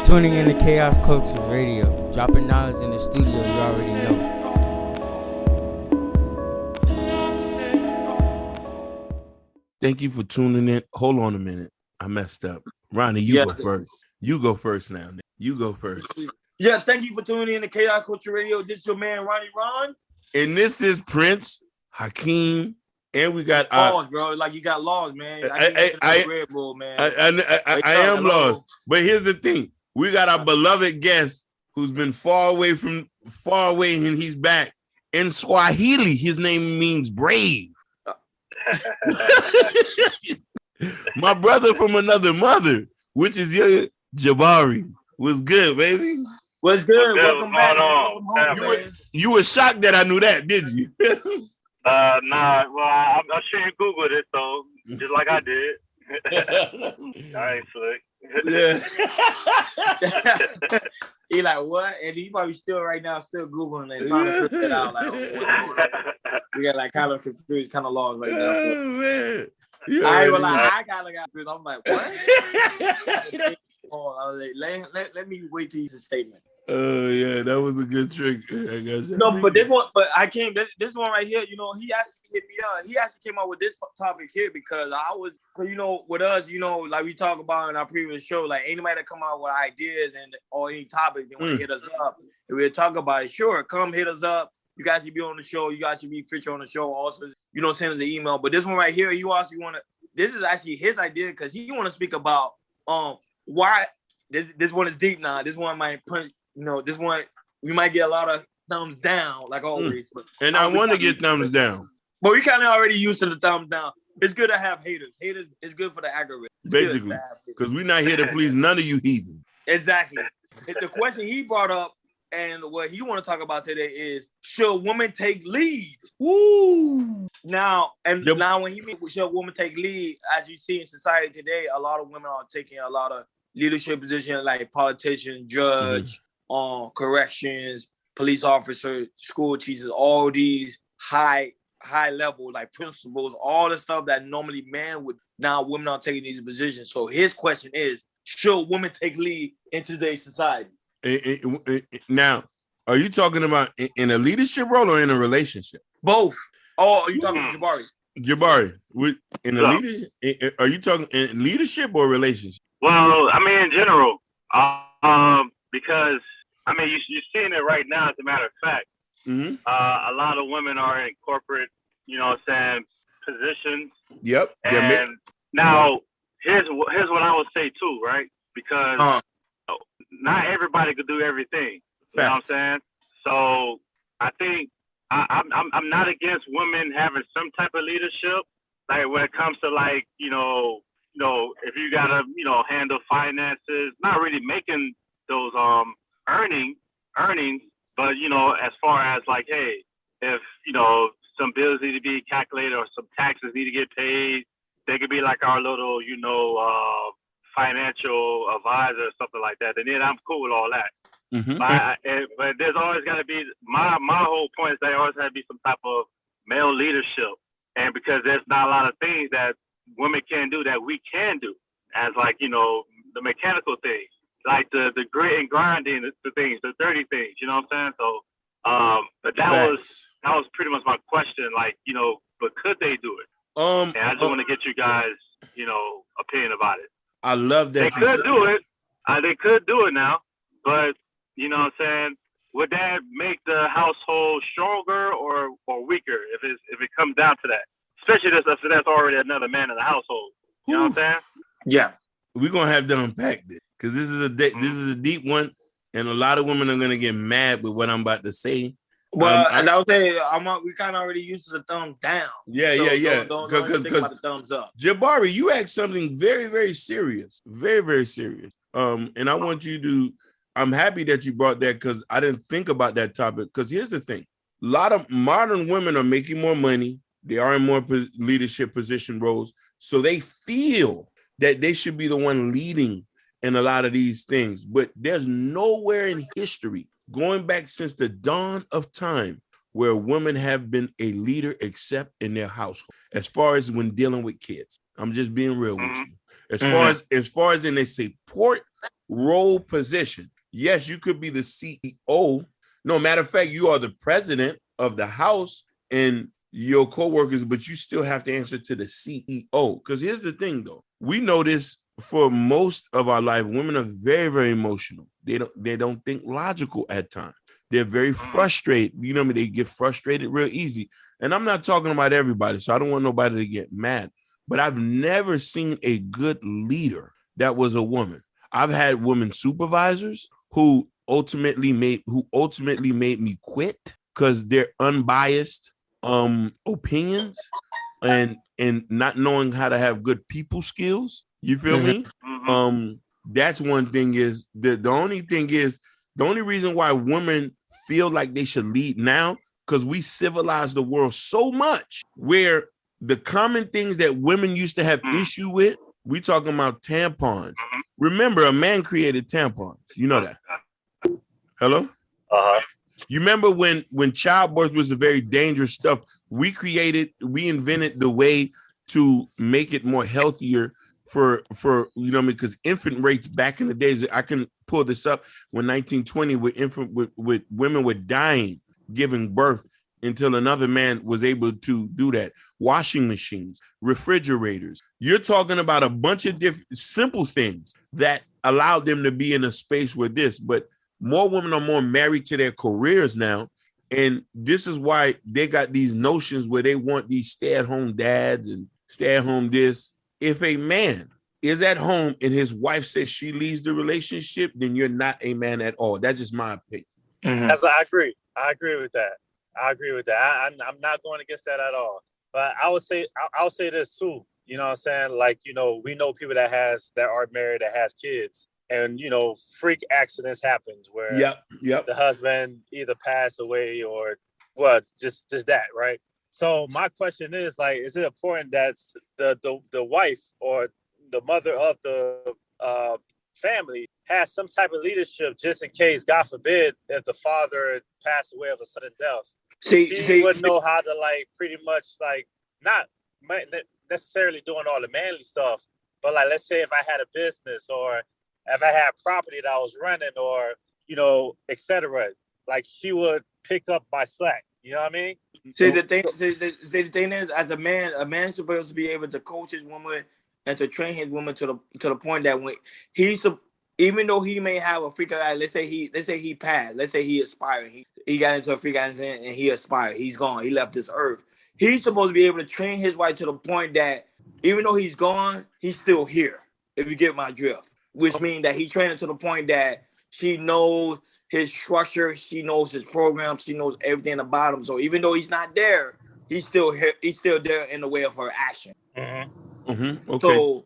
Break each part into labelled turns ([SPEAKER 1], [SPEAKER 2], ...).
[SPEAKER 1] Tuning in to Chaos Culture Radio, dropping knowledge in the studio you already know.
[SPEAKER 2] Thank you for tuning in. Hold on a minute. I messed up. Ronnie, you go first. You go first now. You go first.
[SPEAKER 3] Yeah, thank you for tuning in to Chaos Culture Radio. This is your man, Ronnie Ron.
[SPEAKER 2] And this is Prince, Hakeem, and we got...
[SPEAKER 3] lost, bro. Like, you got lost, man.
[SPEAKER 2] I
[SPEAKER 3] Red Bull, man.
[SPEAKER 2] I am lost. But here's the thing. We got our beloved guest who's been far away, and he's back. In Swahili, his name means brave. My brother from another mother, which is your Jabari. What's good, baby?
[SPEAKER 3] What's good? Welcome back. Welcome home,
[SPEAKER 2] you were shocked that I knew that, did you?
[SPEAKER 4] Nah. Well, I'm sure you Googled it, so just like I did. I ain't slick.
[SPEAKER 2] Yeah.
[SPEAKER 3] He like, what? And he probably still right now still Googling it, trying to figure it out. Like, we got like kind of confused, kind of lost right now.
[SPEAKER 2] Oh, man.
[SPEAKER 3] I got confused. I'm like, what? Let me wait till he's a statement.
[SPEAKER 2] Oh yeah, that was a good trick. I guess.
[SPEAKER 3] No, but this one, this one right here, you know, he actually hit me up. He actually came up with this topic here because with us, you know, like we talk about in our previous show, like anybody that come out with ideas or any topic they want to hit us up, and we'll talk about it. Sure, come hit us up. You guys should be on the show. You guys should be featured on the show. Also, you know, send us an email. But this one right here, this is actually his idea because he want to speak about why this one is deep now. This one might punch. You know, this one, we might get a lot of thumbs down, like always. But
[SPEAKER 2] and I want to get thumbs down.
[SPEAKER 3] But we kind of already used to the thumbs down. It's good to have haters. Haters is good for the algorithm.
[SPEAKER 2] Basically, because we're not here to please none of you heathens.
[SPEAKER 3] Exactly. It's the question he brought up, and what he want to talk about today is, should women take lead?
[SPEAKER 2] Woo!
[SPEAKER 3] Now when he means should women take lead, as you see in society today, a lot of women are taking a lot of leadership positions, like politician, judge, corrections, police officer, school teachers, all these high level like principals, all the stuff that normally men would. Now women are taking these positions. So his question is, should women take lead in today's society?
[SPEAKER 2] Now, are you talking about in a leadership role or in a relationship?
[SPEAKER 3] Both. Oh, are you talking Jabari?
[SPEAKER 2] Jabari, in a leadership? Are you talking in leadership or relationship?
[SPEAKER 4] Well, I mean, in general, because I mean, you're seeing it right now. As a matter of fact, a lot of women are in corporate, you know what I'm saying, positions.
[SPEAKER 2] Yep.
[SPEAKER 4] And now, here's what I would say too, right? Because not everybody could do everything. You know what I'm saying? So I think I'm not against women having some type of leadership, like when it comes to like, you know, if you gotta, you know, handle finances, not really making those earnings, but you know, as far as like, hey, if you know some bills need to be calculated or some taxes need to get paid, they could be like our little, you know, financial advisor or something like that. And then I'm cool with all that. But there's always got to be my whole point is there always has to be some type of male leadership, and because there's not a lot of things that women can do that we can do, as like, you know, the mechanical things, like the grit and grinding, the things, the dirty things, you know what I'm saying? So, but that was pretty much my question, like, you know, but could they do it? And I just want to get you guys, you know, opinion about it.
[SPEAKER 2] I love that
[SPEAKER 4] they could do it. They could do it now, but you know what I'm saying? Would that make the household stronger or weaker if it comes down to that? Especially if that's already another man in the household. You know what I'm saying?
[SPEAKER 3] Yeah.
[SPEAKER 2] We're gonna have to unpack this because this is a deep one, and a lot of women are gonna get mad with what I'm about to say.
[SPEAKER 3] Well, and I would say we kind of already used to the thumbs down.
[SPEAKER 2] Yeah.
[SPEAKER 3] Don't think about the thumbs up.
[SPEAKER 2] Jabari, you asked something very, very serious, very, very serious. And I want you to. I'm happy that you brought that because I didn't think about that topic. Because here's the thing: a lot of modern women are making more money. They are in more leadership position roles, so they feel that they should be the one leading in a lot of these things. But there's nowhere in history, going back since the dawn of time, where women have been a leader except in their household, as far as when dealing with kids. I'm just being real with you. As far as in a support role position, yes, you could be the CEO. No matter of fact, you are the president of the house and your coworkers, but you still have to answer to the CEO. Because here's the thing, though, we know this for most of our life. Women are very, very emotional. They don't think logical at times. They're very frustrated. You know what I mean? They get frustrated real easy. And I'm not talking about everybody, so I don't want nobody to get mad. But I've never seen a good leader that was a woman. I've had women supervisors who ultimately made me quit because they're unbiased opinions and not knowing how to have good people skills. You feel me? That's one thing. Is the only reason why women feel like they should lead now, because we civilize the world so much where the common things that women used to have issue with, we talking about tampons. Remember, a man created tampons. You know that. Hello? You remember when childbirth was a very dangerous stuff, we invented the way to make it more healthier for you know what I mean, because infant rates back in the days, I can pull this up, when 1920 with women were dying giving birth until another man was able to do that. Washing machines, refrigerators. You're talking about a bunch of different simple things that allowed them to be in a space where this, but more women are more married to their careers now. And this is why they got these notions where they want these stay-at-home dads and stay-at-home this. If a man is at home and his wife says she leaves the relationship, then you're not a man at all. That's just my opinion.
[SPEAKER 5] I agree. I agree with that. I'm not going against that at all. But I would say this too. You know what I'm saying? Like, you know, we know people that are married, that has kids, and, you know, freak accidents happens where the husband either passed away or just that, right? So my question is, like, is it important that the wife or the mother of the family has some type of leadership, just in case, God forbid, if the father passed away of a sudden death? She wouldn't know how to, like, pretty much, like, not necessarily doing all the manly stuff, but, like, let's say if I had a business or if I had property that I was running, or, you know, etc., like, she would pick up my slack. You know what I mean?
[SPEAKER 3] The thing is, as a man's supposed to be able to coach his woman and to train his woman to the point that when even though he may have a freak out, let's say he passed, let's say he expired, he got into a freak accident and he expired, he's gone, he left this earth. He's supposed to be able to train his wife to the point that even though he's gone, he's still here, if you get my drift. Which means that he trained her to the point that she knows his structure, she knows his program, she knows everything about him. So even though he's not there, he's still here, he's still there in the way of her action.
[SPEAKER 2] Okay.
[SPEAKER 3] So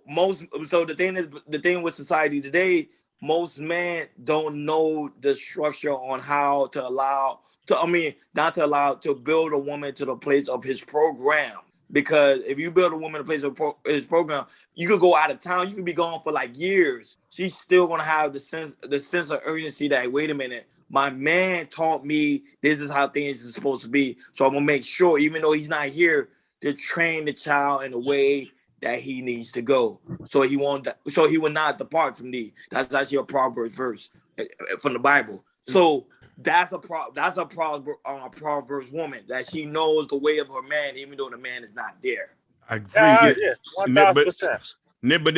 [SPEAKER 3] the thing with society today, most men don't know the structure on how to build a woman to the place of his program. Because if you build a woman to place of his program, you could go out of town. You could be gone for like years. She's still gonna have the sense of urgency that, wait a minute, my man taught me this is how things are supposed to be. So I'm gonna make sure, even though he's not here, to train the child in the way that he needs to go. So he will not depart from thee. That's actually a Proverbs verse from the Bible. So that's a Proverbs woman, that she knows the way of her man, even though the man is not there.
[SPEAKER 2] I agree.
[SPEAKER 5] 1,000%.
[SPEAKER 2] But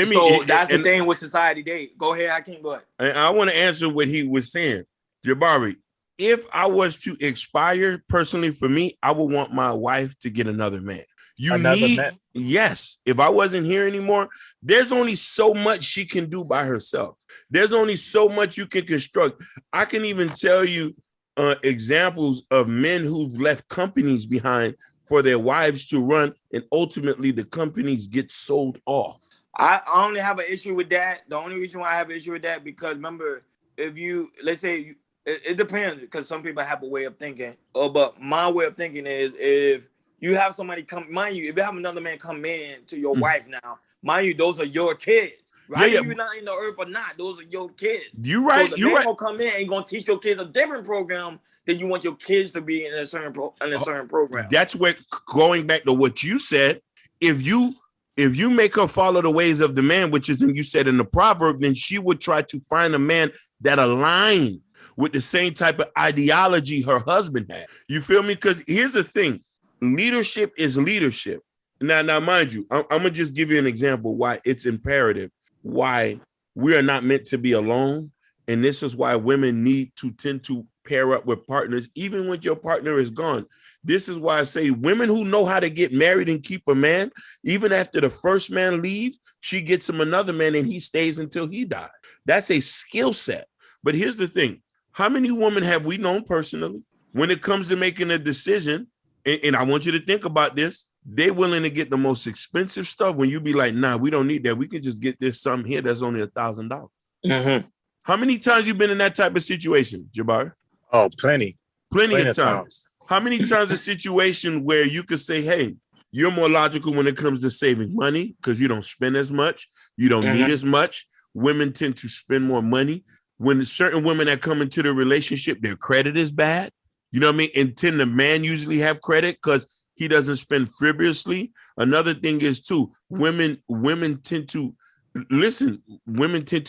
[SPEAKER 3] that's the thing with society today. Go ahead, Hakeem, go ahead.
[SPEAKER 2] I want to answer what he was saying. Jabari, if I was to expire, personally for me, I would want my wife to get another man. Yes. If I wasn't here anymore, there's only so much she can do by herself. There's only so much you can construct. I can even tell you examples of men who've left companies behind for their wives to run, and ultimately the companies get sold off.
[SPEAKER 3] I only have an issue with that. The only reason why I have an issue with that, because remember, let's say it depends, because some people have a way of thinking. But my way of thinking is, if you have somebody come, mind you, if you have another man come in to your wife now, mind you, those are your kids. Right? You're not in the earth or not, those are your kids.
[SPEAKER 2] You right.
[SPEAKER 3] So the man gonna come in and gonna teach your kids a different program than you want your kids to be in a certain program.
[SPEAKER 2] That's where, going back to what you said, if If you make her follow the ways of the man, which is, and you said in the proverb, then she would try to find a man that align with the same type of ideology her husband had. You feel me? Because here's the thing. Leadership is leadership. Now, mind you, I'm going to just give you an example why it's imperative, why we are not meant to be alone. And this is why women need to tend to pair up with partners, even when your partner is gone. This is why I say women who know how to get married and keep a man, even after the first man leaves, she gets him another man and he stays until he dies. That's a skill set. But here's the thing. How many women have we known personally when it comes to making a decision? And I want you to think about this. They're willing to get the most expensive stuff when you be like, nah, we don't need that. We can just get this something here that's only $1,000. Mm-hmm. How many times you been in that type of situation, Jabari?
[SPEAKER 5] Oh, plenty.
[SPEAKER 2] Plenty of times. How many times a situation where you could say, hey, you're more logical when it comes to saving money because you don't spend as much. You don't need as much. Women tend to spend more money. When certain women that come into the relationship, their credit is bad. You know what I mean? And the man usually have credit because he doesn't spend frivolously. Another thing is too, women tend to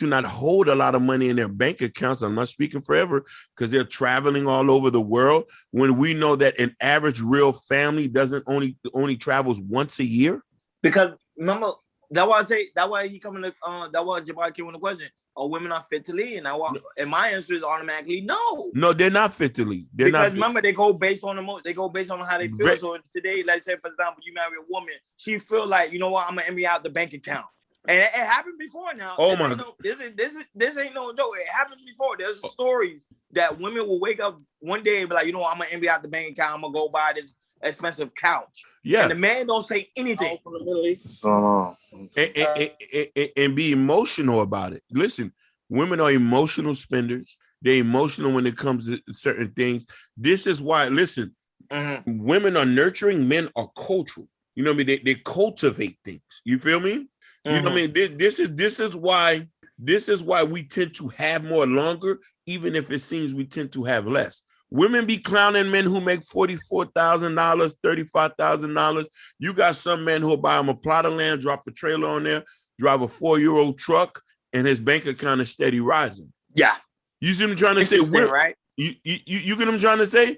[SPEAKER 2] not hold a lot of money in their bank accounts. I'm not speaking forever because they're traveling all over the world. When we know that an average real family only travels once a year.
[SPEAKER 3] Because remember, that's why he coming to that was Jabari came with the question. Are women not fit to lead? And my answer is automatically no.
[SPEAKER 2] No, they're not fit to lead.
[SPEAKER 3] Remember, they go based on how they feel. So today, let's say for example, you marry a woman, she feel like, you know what, I'm gonna empty out the bank account. And it happened before now.
[SPEAKER 2] Oh my God.
[SPEAKER 3] This ain't no joke. It happened before. There's stories that women will wake up one day and be like, you know what, I'm gonna empty out the bank account, I'm gonna go buy this expensive couch. Yeah. And the man don't say anything. From the Middle East. So
[SPEAKER 2] and be emotional about it. Listen, women are emotional spenders. They're emotional when it comes to certain things. This is why, listen, women are nurturing, men are cultural. You know what I mean? They cultivate things. You feel me? You know what I mean? This is why we tend to have more longer, even if it seems we tend to have less. Women be clowning men who make $44,000, $35,000. You got some men who will buy them a plot of land, drop a trailer on there, drive a 4-year-old truck, and his bank account is steady rising.
[SPEAKER 3] Yeah.
[SPEAKER 2] You see what I'm trying to say?
[SPEAKER 3] Right?
[SPEAKER 2] You get what I'm trying to say?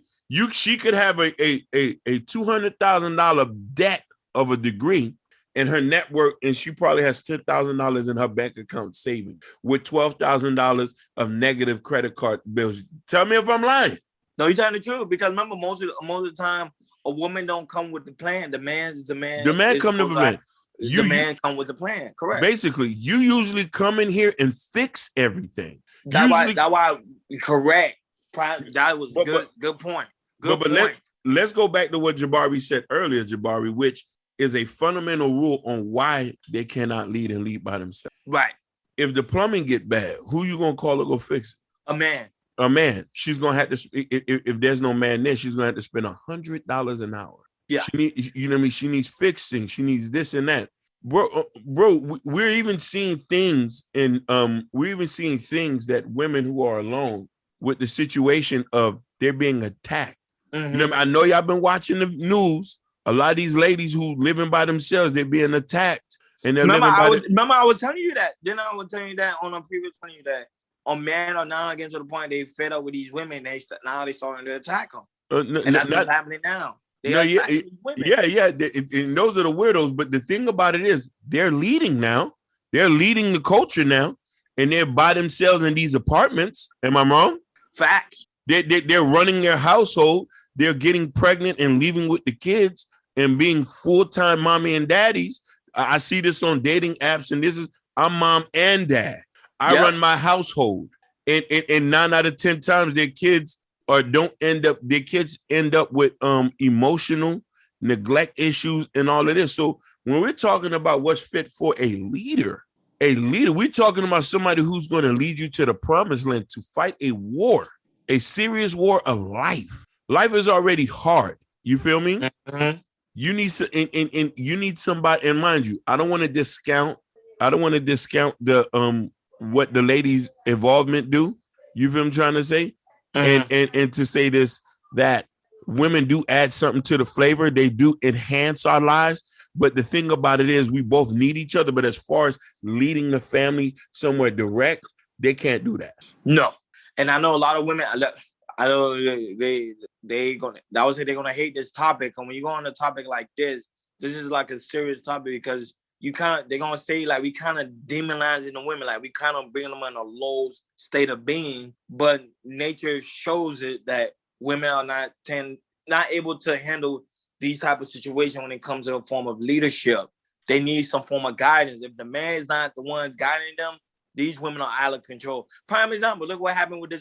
[SPEAKER 2] She could have a $200,000 debt of a degree in her network, and she probably has $10,000 in her bank account saving with $12,000 of negative credit card bills. Tell me if I'm lying.
[SPEAKER 3] No, you're telling the truth, because remember, most of the time, a woman don't come with the plan. The man come to the plan. The man come with the plan. Correct. Basically,
[SPEAKER 2] you usually come in here and fix everything.
[SPEAKER 3] That's why. Correct. That was good point. Good point.
[SPEAKER 2] Let's go back to what Jabari said earlier, Jabari, which is a fundamental rule on why they cannot lead and lead by themselves.
[SPEAKER 3] Right.
[SPEAKER 2] If the plumbing get bad, who you gonna call to go fix it? A man. She's gonna have to. If there's no man there, she's gonna have to spend $100 an hour.
[SPEAKER 3] Yeah.
[SPEAKER 2] You know what I mean? She needs fixing. She needs this and that. Bro, we're even seeing things, and we're even seeing things that women who are alone with the situation of they're being attacked. You know what I mean? I know y'all been watching the news. A lot of these ladies who living by themselves, they're being attacked. And they're
[SPEAKER 3] I was telling you that. Then I was telling you that on a previous, telling you that a man are now getting to the point they fed up with these women. Now they starting to attack them. And that's what's happening now. And those
[SPEAKER 2] are the weirdos. But the thing about it is they're leading now. They're leading the culture now. And they're by themselves in these apartments. Am I wrong?
[SPEAKER 3] Facts.
[SPEAKER 2] They're running their household. They're getting pregnant and leaving with the kids and being full-time mommy and daddies. I see this on dating apps, and I'm mom and dad. I run my household, and 9 out of 10 times their kids end up with emotional neglect issues and all of this. So when we're talking about what's fit for a leader, we're talking about somebody who's going to lead you to the promised land to fight a war, a serious war of life. Life is already hard. You feel me? Mm-hmm. You need somebody, and mind you, I don't want to discount the what the ladies' involvement do. You feel what I'm trying to say? Mm-hmm. And to say this, that women do add something to the flavor. They do enhance our lives. But the thing about it is we both need each other. But as far as leading the family somewhere direct, they can't do that.
[SPEAKER 3] No. And I know a lot of women, I know they gonna, I would say they're gonna hate this topic. And when you go on a topic like this is like a serious topic because they're gonna say like we kind of demonizing the women, like we kind of bringing them in a low state of being. But nature shows it that women are not able to handle these type of situations when it comes to a form of leadership. They need some form of guidance. If the man is not the one guiding them, these women are out of control. Prime example, look what happened with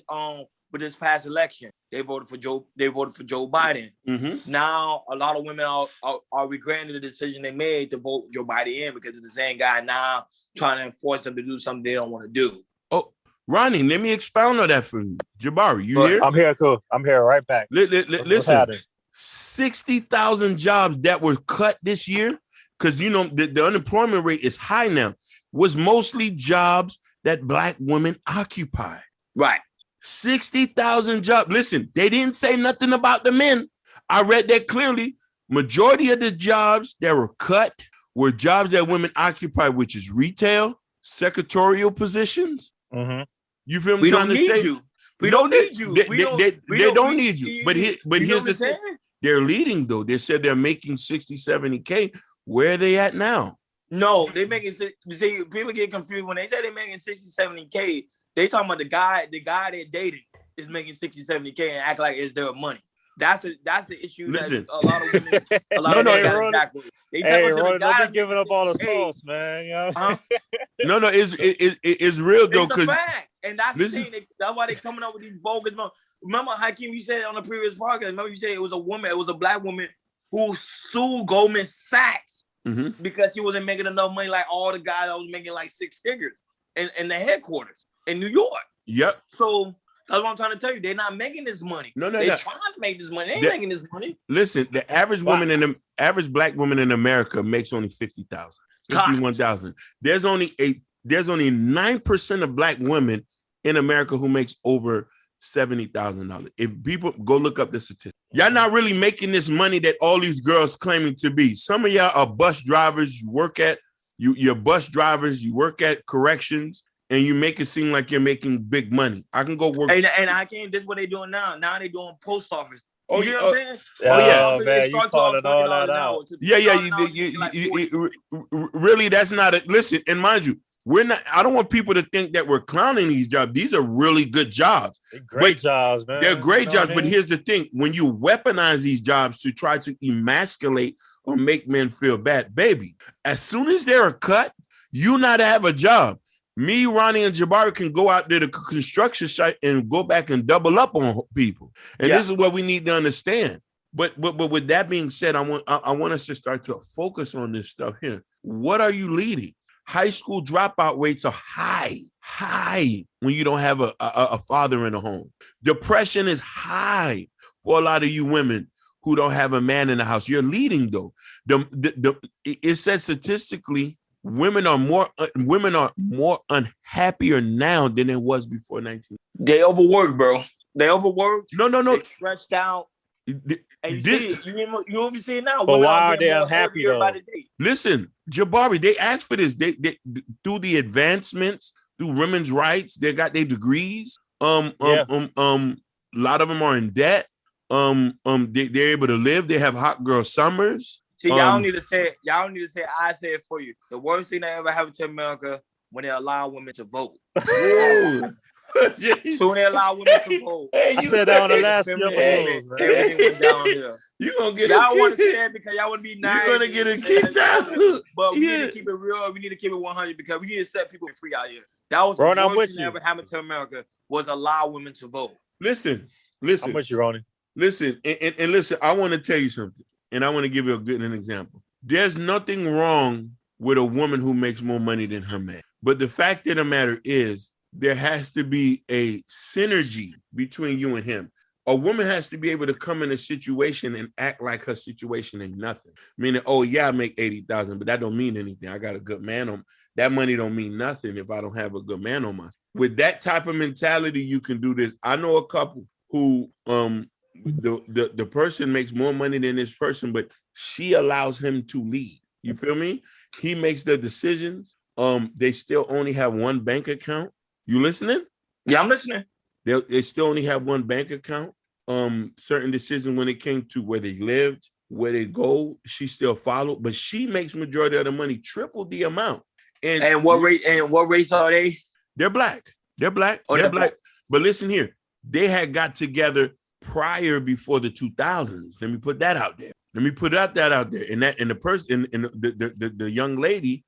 [SPEAKER 3] this past election. They voted for Joe Biden.
[SPEAKER 2] Mm-hmm.
[SPEAKER 3] Now a lot of women are regretting the decision they made to vote Joe Biden in because it's the same guy now trying to enforce them to do something they don't want to do.
[SPEAKER 2] Oh, Ronnie, let me expound on that for you. Jabari, you here?
[SPEAKER 5] I'm here, cool. I'm here right back.
[SPEAKER 2] Listen, 60,000 jobs that were cut this year, because the unemployment rate is high now, was mostly jobs that Black women occupy.
[SPEAKER 3] Right.
[SPEAKER 2] 60,000 jobs. Listen, they didn't say nothing about the men. I read that clearly. Majority of the jobs that were cut were jobs that women occupy, which is retail, secretarial positions.
[SPEAKER 5] Mm-hmm.
[SPEAKER 2] You feel me? Trying to say?
[SPEAKER 3] We don't need you.
[SPEAKER 2] They don't need you. But here's the thing. They're leading, though. They said they're making 60, 70K. Where are they at now?
[SPEAKER 3] No, they making, see, people get confused when they say they're making 60, 70K. They talking about the guy they dated is making 60, 70K and act like it's their money. That's the issue.
[SPEAKER 2] Listen,
[SPEAKER 3] that a lot of women,
[SPEAKER 5] Don't be giving up all the sauce, man. You know?
[SPEAKER 2] No, it's real though.
[SPEAKER 3] It's a fact, and that's the thing. That's why they coming up with these bogus. Remember, Hakeem, you said it on the previous podcast. Remember, you said it was a Black woman who sued Goldman Sachs because she wasn't making enough money like all the guys that was making like six figures in the headquarters in New York.
[SPEAKER 2] Yep.
[SPEAKER 3] So that's what I'm trying to tell you. They're not making this money. They're trying to make this money. They ain't making this money.
[SPEAKER 2] Listen, the average average Black woman in America makes only 50,000, 51,000. There's only 9% of Black women in America who makes over $70,000. If people go look up the statistics, y'all not really making this money that all these girls claiming to be. Some of y'all are bus drivers. You're bus drivers. You work at corrections, and you make it seem like you're making big money. I can go work.
[SPEAKER 3] And I can't. This is what they're doing now. Now they're doing post office. You know what I'm saying?
[SPEAKER 5] Man, you calling all that out.
[SPEAKER 2] Really, that's not it. Listen, and mind you, we're not. I don't want people to think that we're clowning these jobs. These are really good jobs.
[SPEAKER 5] They're great jobs, man.
[SPEAKER 2] They're great jobs. But here's the thing: when you weaponize these jobs to try to emasculate or make men feel bad, baby, as soon as they're cut, you not have a job. Me, Ronnie, and Jabari can go out there to construction site and go back and double up on people. And this is what we need to understand. But with that being said, I want us to start to focus on this stuff here. What are you leading? High school dropout rates are high when you don't have a father in the home. Depression is high for a lot of you women who don't have a man in the house. You're leading though. It says statistically, women are more unhappier now than it was before 19.
[SPEAKER 3] They overworked, bro. They overworked.
[SPEAKER 2] No.
[SPEAKER 3] They stretched out. And you even see it now.
[SPEAKER 5] But why are they unhappy though?
[SPEAKER 2] Listen, Jabari, they asked for this. They through the advancements, through women's rights, they got their degrees. A lot of them are in debt. They're able to live. They have hot girl summers.
[SPEAKER 3] See, y'all don't need to say it. Y'all don't need to say it. I say it for you. The worst thing that ever happened to America when they allow women to vote. So when they allow women to vote.
[SPEAKER 5] I said that on the last few episodes, man.
[SPEAKER 3] Everything went down here.
[SPEAKER 2] You gonna get
[SPEAKER 3] y'all want to say it because y'all want to be nice.
[SPEAKER 2] You're gonna get a kicked out.
[SPEAKER 3] But we need to keep it real. We need to keep it 100 because we need to set people free out here. That was the worst thing that ever happened to America was allow women to vote.
[SPEAKER 2] Listen.
[SPEAKER 5] I'm with you, Ronnie.
[SPEAKER 2] Listen, and listen, I want to tell you something, and I want to give you an example. There's nothing wrong with a woman who makes more money than her man. But the fact of the matter is, there has to be a synergy between you and him. A woman has to be able to come in a situation and act like her situation ain't nothing. Meaning, oh yeah, I make 80,000, but that don't mean anything. I got a good man on. That money don't mean nothing if I don't have a good man on my side. With that type of mentality, you can do this. I know a couple who the person makes more money than this person, but she allows him to lead. You feel me? He makes the decisions. They still only have one bank account. You listening?
[SPEAKER 3] Yeah, I'm listening.
[SPEAKER 2] They still only have one bank account. Certain decisions when it came to where they lived, where they go, she still followed, but she makes majority of the money, triple the amount.
[SPEAKER 3] And what race are they?
[SPEAKER 2] They're black. They're black.
[SPEAKER 3] Oh,
[SPEAKER 2] they're black. But listen here, they had got together before the 2000s. Let me put that out there. And the person, and the young lady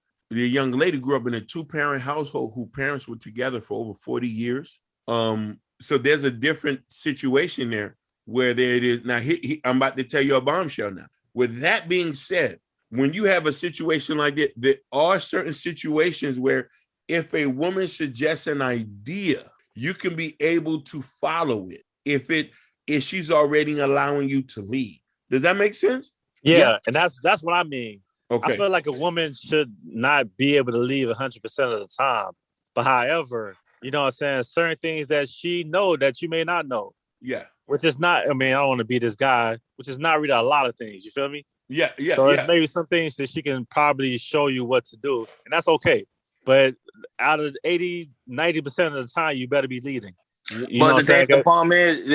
[SPEAKER 2] grew up in a 2-parent household whose parents were together for over 40 years. So there's a different situation there where there it is. Now, I'm about to tell you a bombshell now. With that being said, when you have a situation like that, there are certain situations where if a woman suggests an idea, you can be able to follow it if she's already allowing you to lead. Does that make sense?
[SPEAKER 5] Yeah. And that's what I mean.
[SPEAKER 2] Okay.
[SPEAKER 5] I feel like a woman should not be able to leave 100% of the time. But however, you know what I'm saying, certain things that she know that you may not know.
[SPEAKER 2] Yeah.
[SPEAKER 5] Which is not, I don't want to be this guy, which is not really a lot of things. You feel me?
[SPEAKER 2] Yeah.
[SPEAKER 5] So it's maybe some things that she can probably show you what to do. And that's okay. But out of 80, 90% of the time, you better be leading.
[SPEAKER 3] But the problem is,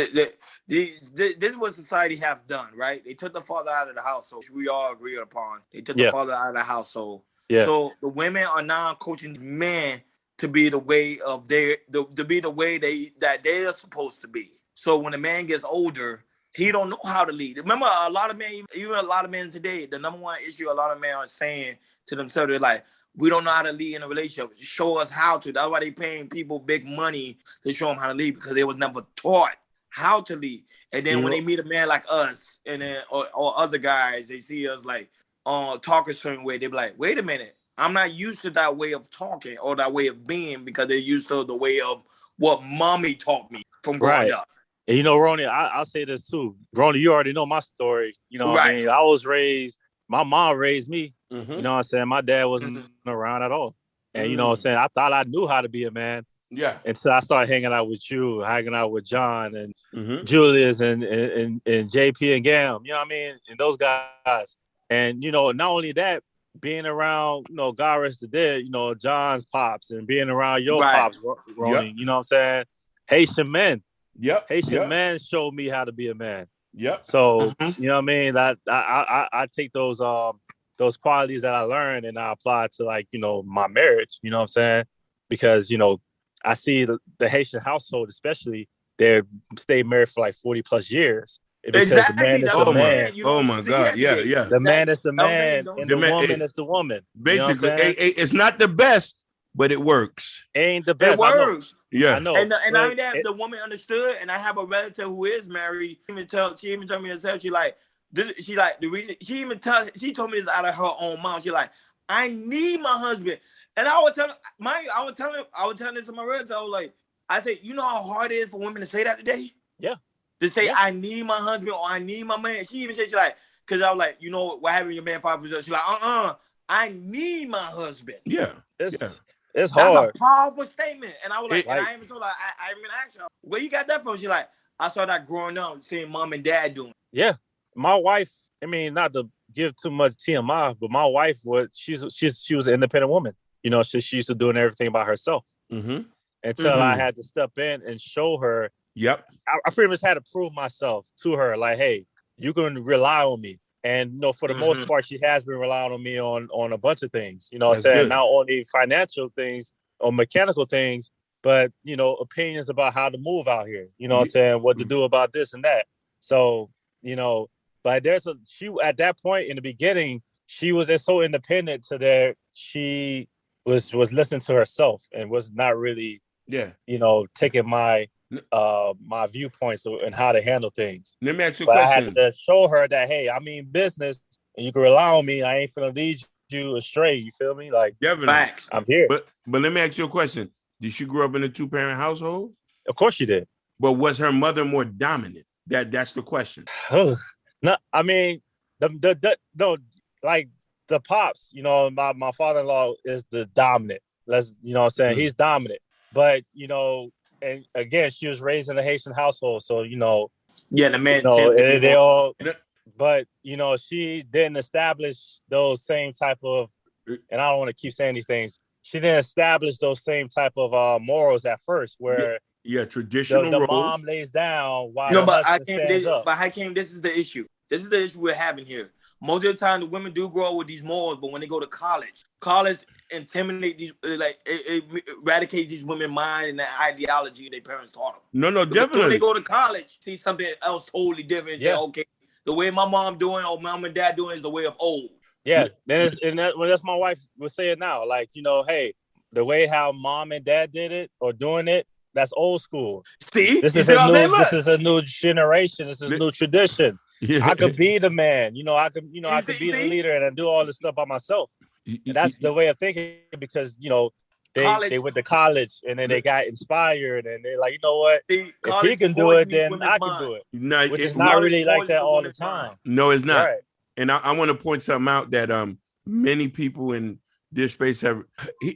[SPEAKER 3] this is what society have done, right? They took the father out of the household, which we all agree upon. They took the father out of the household. Yeah. So the women are now coaching men to be the way of to be the way that they are supposed to be. So when a man gets older, he don't know how to lead. Remember, a lot of men, even a lot of men today, the number one issue a lot of men are saying to themselves, they're like, we don't know how to lead in a relationship. Show us how to. That's why they paying people big money to show them how to lead, because they was never taught how to lead. And then when they meet a man like us and then or other guys, they see us like talk a certain way. They be like, wait a minute, I'm not used to that way of talking or that way of being, because they're used to the way of what mommy taught me from growing up.
[SPEAKER 5] And Ronnie, I'll say this too. Ronnie, you already know my story. You know what I mean? I was raised, my mom raised me. Mm-hmm. You know what I'm saying? My dad wasn't around at all. And you know what I'm saying? I thought I knew how to be a man. Yeah. Until I started hanging out with you, hanging out with John and Julius and JP and Gam. You know what I mean? And those guys. And, not only that, being around, God rest the dead, John's pops, and being around your pops, Ronnie, you know what I'm saying? Haitian men. Yep. Haitian men showed me how to be a man. Yep. So, you know what I mean? I take those qualities that I learned and I apply to my marriage, you know what I'm saying? Because, I see the Haitian household, especially, they stay married for 40 plus years. Because the man is the man.
[SPEAKER 2] Oh my God. Yeah.
[SPEAKER 5] The man is the man and the woman is the woman.
[SPEAKER 2] Basically, it's not the best, but it works.
[SPEAKER 5] Ain't the best.
[SPEAKER 3] It works.
[SPEAKER 2] Yeah.
[SPEAKER 3] I know. And I mean that the woman understood, and I have a relative who is married. She even told me herself, she told me this out of her own mouth. She like, I need my husband. And I was telling this to my relative. I said, you know how hard it is for women to say that today? Yeah. To say, I need my husband or I need my man. She even said, because I was like, what happened to your man 5%? She's like, I need my husband.
[SPEAKER 2] Yeah.
[SPEAKER 5] It's hard.
[SPEAKER 3] That's a powerful statement. And I was like, and I even told her, I even asked her, where you got that from? She's like, I saw that growing up, seeing mom and dad doing.
[SPEAKER 5] Yeah. My wife, not to give too much TMI, but my wife she was an independent woman. She used to doing everything by herself. Mm-hmm. Until I had to step in and show her. Yep. I pretty much had to prove myself to her, hey, you can rely on me. And for the most part, she has been relying on me on a bunch of things. Saying not only financial things or mechanical things, but opinions about how to move out here. Saying what to do about this and that. So but she at that point in the beginning, she was so independent to that she was listening to herself and was not really taking my viewpoints and how to handle things.
[SPEAKER 2] Let me ask you a question.
[SPEAKER 5] I had to show her that, hey, I mean business, and you can rely on me. I ain't finna lead you astray. You feel me?
[SPEAKER 2] Facts.
[SPEAKER 5] I'm here.
[SPEAKER 2] But let me ask you a question. Did she grow up in a 2-parent household?
[SPEAKER 5] Of course she did.
[SPEAKER 2] But was her mother more dominant? That's the question.
[SPEAKER 5] No, I mean the pops. My father-in-law is the dominant. He's dominant. But and again, she was raised in a Haitian household, so
[SPEAKER 3] the man.
[SPEAKER 5] they all. but you know, she didn't establish those same type of, and I don't want to keep saying these things. She didn't establish those same type of morals at first, where
[SPEAKER 2] traditional
[SPEAKER 5] the
[SPEAKER 2] roles.
[SPEAKER 5] mom lays down while the husband stands up.
[SPEAKER 3] But Hakeem, this is the issue. This is the issue we're having here. Most of the time, the women do grow up with these morals, but when they go to college intimidate these, it eradicates these women's mind and the ideology their parents taught them.
[SPEAKER 2] No,
[SPEAKER 3] because
[SPEAKER 2] definitely.
[SPEAKER 3] when they go to college, see something else totally different. And say, okay, the way my mom doing or mom and dad doing is the way of old.
[SPEAKER 5] Yeah, that's my wife would say it now. Like, you know, hey, the way how mom and dad did it or doing it, that's old school.
[SPEAKER 3] See,
[SPEAKER 5] this is a new generation. This is a new tradition. Yeah. I could be the man. You know, I could be the leader and I do all this stuff by myself. And that's the way of thinking, because, you know, they went to college and then they got inspired and they're like, you know what? If he can do it, then I can do it.
[SPEAKER 2] No,
[SPEAKER 5] which is not really like that all the time.
[SPEAKER 2] No, it's not.
[SPEAKER 5] Right.
[SPEAKER 2] And I want to point something out that many people in this space have.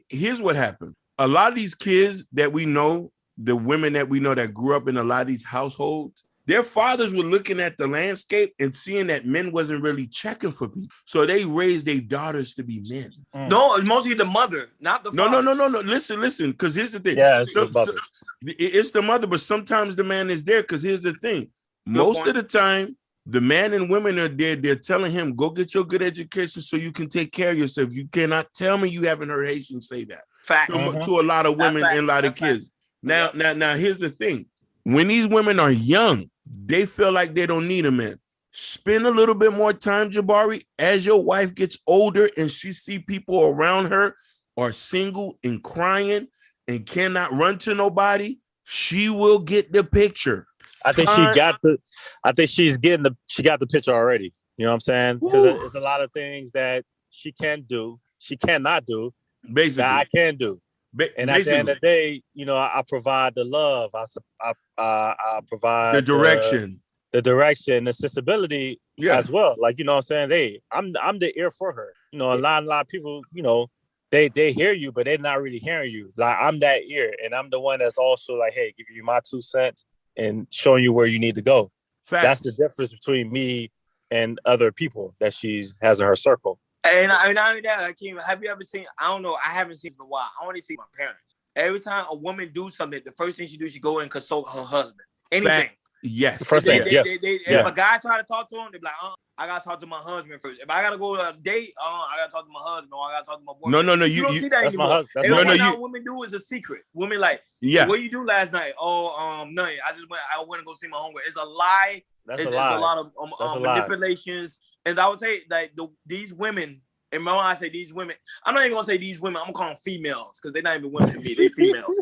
[SPEAKER 2] Here's what happened. A lot of these kids that we know, the women that we know that grew up in a lot of these households, their fathers were looking at the landscape and seeing that men wasn't really checking for people. So they raised their daughters to be men.
[SPEAKER 3] No, it's mostly the mother, not the father.
[SPEAKER 2] No. Listen. Because here's the thing.
[SPEAKER 5] Yeah, it's the mother.
[SPEAKER 2] It's the mother, but sometimes the man is there. Because here's the thing. Most of the time, the man and women are there. They're telling him, go get your good education so you can take care of yourself. You cannot tell me you haven't heard Haitians say that.
[SPEAKER 3] Fact.
[SPEAKER 2] To a lot of women and a lot of kids. Now, here's the thing. When these women are young, they feel like they don't need a man. Spend a little bit more time, Jabari, as your wife gets older and she see people around her are single and crying and cannot run to nobody. She will get the picture.
[SPEAKER 5] I think she got the picture already. You know what I'm saying? Because there's a lot of things that she cannot do, basically, that I can do. And at the end of the day, you know, I provide the love. I provide
[SPEAKER 2] the direction,
[SPEAKER 5] the accessibility as well. Like, you know what I'm saying? Hey, I'm the ear for her. You know, a lot of people, you know, they hear you, but they're not really hearing you. Like, I'm that ear, and I'm the one that's also like, hey, giving you my 2 cents and showing you where you need to go. Facts. That's the difference between me and other people that she has in her circle.
[SPEAKER 3] And Hakeem, have you ever seen? I don't know. I haven't seen it in a while. I only see my parents. Every time a woman do something, the first thing she do, she go and consult her husband. Anything.
[SPEAKER 2] Yes.
[SPEAKER 5] The first thing.
[SPEAKER 3] If a guy try to talk to him, they be like, I gotta talk to my husband first. If I gotta go to a date, I gotta talk to my husband, or I gotta talk to my boyfriend.
[SPEAKER 2] No.
[SPEAKER 3] You don't see that anymore. What women do is a secret. Women like, what you do last night? Oh, nothing. I went to go see my homegirl. It's a lie. It's a lot of manipulations. And I would say like these women. And when I say these women, I'm not even gonna say these women. I'm gonna call them females because they're not even women to me. They're females.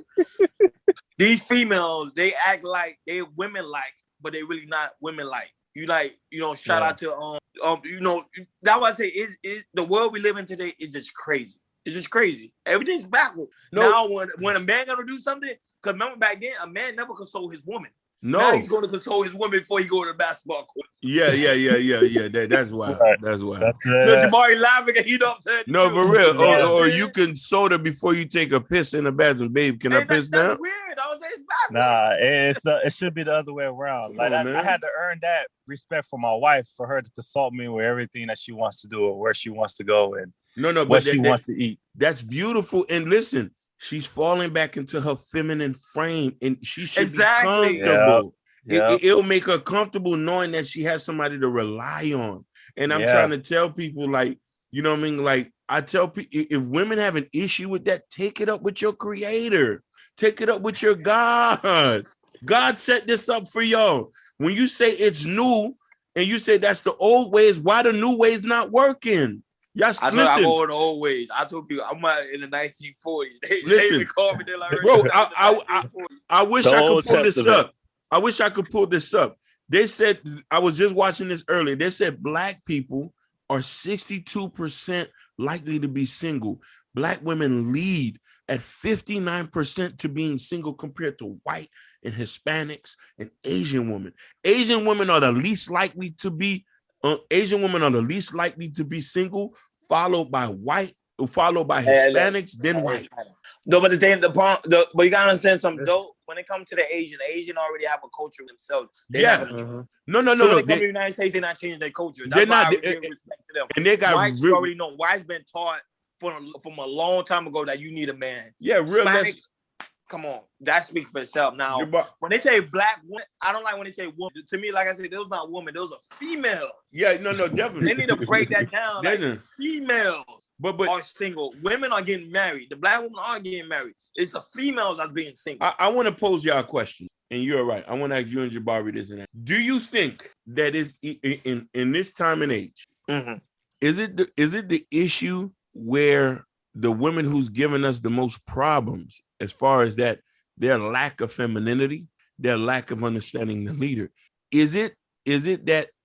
[SPEAKER 3] These females, they act like they're women like, but they really not women like. You like, you know, shout out to you know, that's why I say is the world we live in today is just crazy. It's just crazy. Everything's backward. Now when a man gonna do something, because remember back then, a man never consoled his woman.
[SPEAKER 2] No,
[SPEAKER 3] now he's going to console his woman before he go to the basketball court.
[SPEAKER 2] Yeah. That's why. That's why.
[SPEAKER 3] No, Jabari laughing and you know what I'm saying?
[SPEAKER 2] No, for real. Or you can soda before you take a piss in the bathroom, babe. Can I piss now?
[SPEAKER 3] That's weird. I was saying it's backwards.
[SPEAKER 5] Nah, it should be the other way around. Like I had to earn that respect from my wife for her to consult me with everything that she wants to do or where she wants to go and what she wants to eat.
[SPEAKER 2] That's beautiful. And listen. She's falling back into her feminine frame, and she should be comfortable. Yep. It'll make her comfortable knowing that she has somebody to rely on. And I'm trying to tell people, like, you know what I mean? Like, I tell people, if women have an issue with that, take it up with your creator. Take it up with your God. God set this up for y'all. When you say it's new, and you say that's the old ways, why the new ways not working? Yes,
[SPEAKER 3] I go in the old ways. I told people I'm in the 1940s. They called me. They're like,
[SPEAKER 2] bro, I wish I could pull this up. I wish I could pull this up. They said, I was just watching this earlier. They said black people are 62% likely to be single. Black women lead at 59% to being single compared to white and Hispanics and Asian women. Asian women are the least likely to be single, followed by Hispanics, then white.
[SPEAKER 3] No, but the thing, but you gotta understand something. Though, when it comes to the Asian already have a culture themselves. They're not gonna change.
[SPEAKER 2] No.
[SPEAKER 3] So when they come to the United States, they're not changing their culture. That's why I give respect to them.
[SPEAKER 2] And they got
[SPEAKER 3] whites already know. Whites been taught from a long time ago that you need a man.
[SPEAKER 2] Yeah, real.
[SPEAKER 3] Come on, that speaks for itself. Now, when they say black woman, I don't like when they say woman. To me, like I said, those not women; those are females.
[SPEAKER 2] Yeah, no, definitely.
[SPEAKER 3] They need to break that down. Like, females are single. Women are getting married. The black women are getting married. It's the females that's being single.
[SPEAKER 2] I want to pose y'all a question, and you're right. I want to ask you and Jabari this and that. Do you think that is in this time and age?
[SPEAKER 3] Mm-hmm.
[SPEAKER 2] Is it the issue where the women who's giving us the most problems, as far as that, their lack of femininity, their lack of understanding the leader? Is it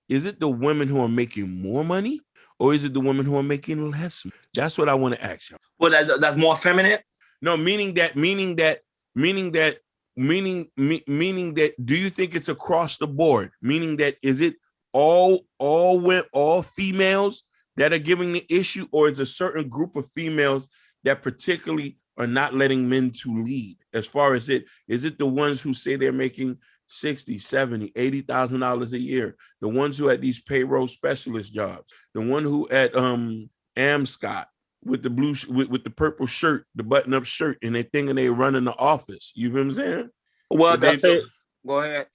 [SPEAKER 2] the women who are making more money, or is it the women who are making less? That's what I want to ask you.
[SPEAKER 3] Well, that's more feminine.
[SPEAKER 2] No, meaning that. Do you think it's across the board? Meaning that, is it all females that are giving the issue, or is a certain group of females that particularly are not letting men to lead? As far as is it the ones who say they're making $60,000, $70,000, $80,000 a year, the ones who had these payroll specialist jobs, the one who at Amscott with the blue with the purple shirt, the button-up shirt, and they thinking they running the office? You know what I'm saying?
[SPEAKER 3] Well, go ahead.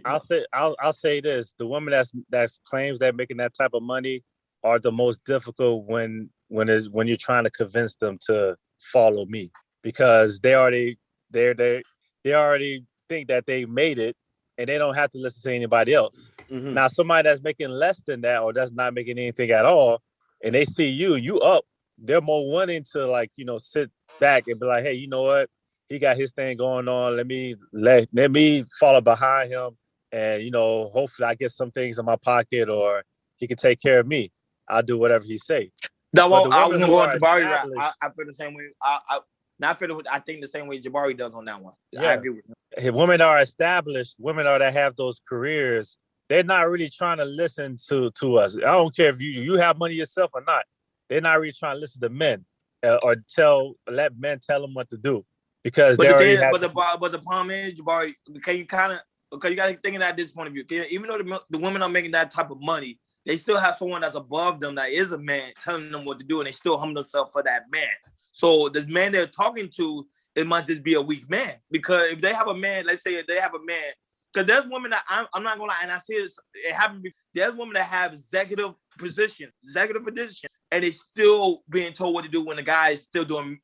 [SPEAKER 5] I'll say this: the woman that's claims that making that type of money are the most difficult when you're trying to convince them to follow me, because they already think that they made it and they don't have to listen to anybody else.
[SPEAKER 2] Mm-hmm.
[SPEAKER 5] Now, somebody that's making less than that, or that's not making anything at all, and they see you up, they're more willing to sit back and be like, hey, you know what? He got his thing going on. Let me follow behind him, and hopefully I get some things in my pocket, or he can take care of me. I'll do whatever he say.
[SPEAKER 3] I was going to go on Jabari. I feel the same way. I think the same way Jabari does on that one. Yeah. I agree with him.
[SPEAKER 5] If women are established, that have those careers, they're not really trying to listen to us. I don't care if you have money yourself or not. They're not really trying to listen to men or let men tell them what to do, because
[SPEAKER 3] but the problem is, Jabari, you got to think of that at this point of view. Even though the women are making that type of money, they still have someone that's above them that is a man telling them what to do, and they still humble themselves for that man. So the man they're talking to, it might just be a weak man. Because if they have a man, let's say if they have a man, because there's women that I'm not gonna lie, and I see it happen. There's women that have executive position, and they still being told what to do when the guy is still doing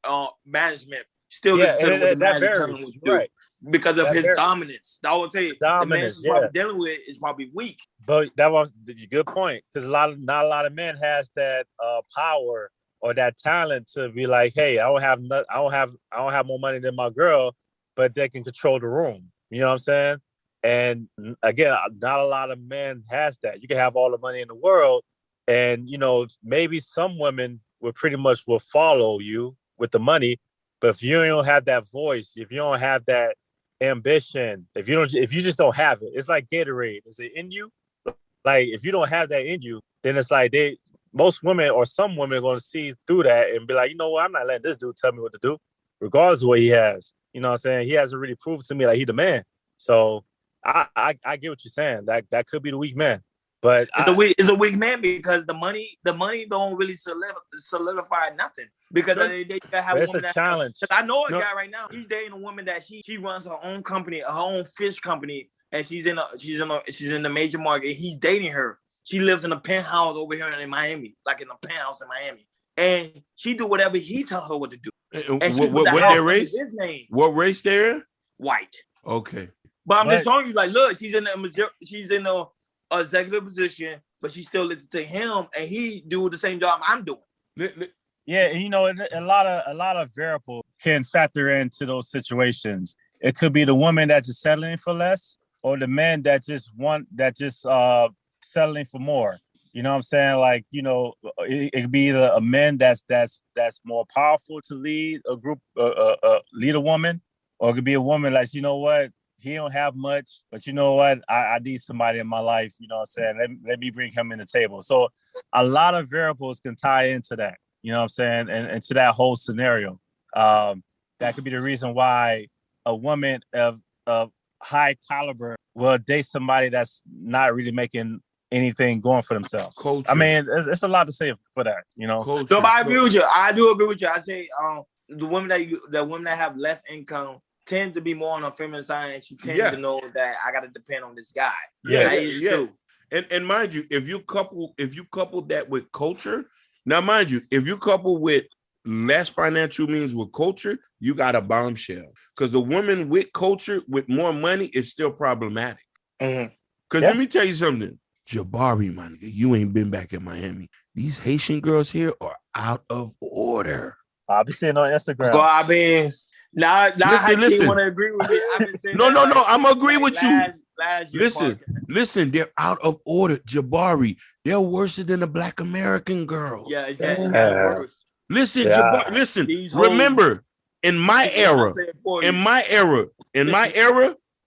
[SPEAKER 3] management, still just telling what the manager telling him what to do. Right. Because of his dominance. I would say the man he's probably dealing with is probably weak.
[SPEAKER 5] But that was a good point, because not a lot of men has that power or that talent to be like, hey, I don't have more money than my girl, but they can control the room. You know what I'm saying? And again, not a lot of men has that. You can have all the money in the world, and maybe some women will follow you with the money, but if you don't have that voice, if you don't have that ambition, if you just don't have it, it's like Gatorade. Is it in you? Like, if you don't have that in you, then it's like most women or some women are going to see through that and be like, you know what, I'm not letting this dude tell me what to do, regardless of what he has. You know what I'm saying? He hasn't really proved to me like he the man. So I get what you're saying. That could be the weak man. But
[SPEAKER 3] it's a weak man because the money don't really solidify nothing. Because they have
[SPEAKER 5] a woman. It's a challenge.
[SPEAKER 3] I know a guy right now. He's dating a woman that she runs her own company, her own fish company, and she's in the major market. He's dating her. She lives in a penthouse over here in Miami, like in a penthouse in Miami, and she do whatever he tells her what to do. And
[SPEAKER 2] what their race?
[SPEAKER 3] His name.
[SPEAKER 2] What race they're?
[SPEAKER 3] White.
[SPEAKER 2] Okay.
[SPEAKER 3] But I'm just showing you, like, look, she's in a executive position, but she still listens to him, and he do the same job I'm doing.
[SPEAKER 5] Yeah, a lot of variables can factor into those situations. It could be the woman that's just settling for less, or the man that just settling for more. You know what I'm saying? Like, it could be either a man that's more powerful to lead a group, lead a woman, or it could be a woman like, you know what, he don't have much, but you know what, I need somebody in my life. You know what I'm saying? Let me bring him in the table. So a lot of variables can tie into that. You know what I'm saying? And to that whole scenario. that could be the reason why a woman of high caliber will date somebody that's not really making anything going for themselves.
[SPEAKER 2] Culture.
[SPEAKER 5] I mean, it's a lot to say for that, you know.
[SPEAKER 2] Culture.
[SPEAKER 3] So I agree with you. I do agree with you. I say the women that have less income tend to be more on the feminine side, and she tends to know that I got to depend on this guy.
[SPEAKER 2] Yeah. And mind you, if you couple that with culture, now mind you, if you couple with less financial means with culture, you got a bombshell. Because a woman with culture with more money is still problematic. Because let me tell you something, Jabari, my nigga, you ain't been back in Miami. These Haitian girls here are out of order.
[SPEAKER 5] I'll be seeing on Instagram.
[SPEAKER 3] Well, I mean, now
[SPEAKER 2] listen.
[SPEAKER 3] Want to agree with me. I've been saying
[SPEAKER 2] no. I'm gonna agree with you.
[SPEAKER 3] Listen,
[SPEAKER 2] they're out of order. Jabari, they're worse than the Black American girls.
[SPEAKER 3] Yeah, it's getting worse.
[SPEAKER 2] Listen, Jabari, listen. Remember, in my era,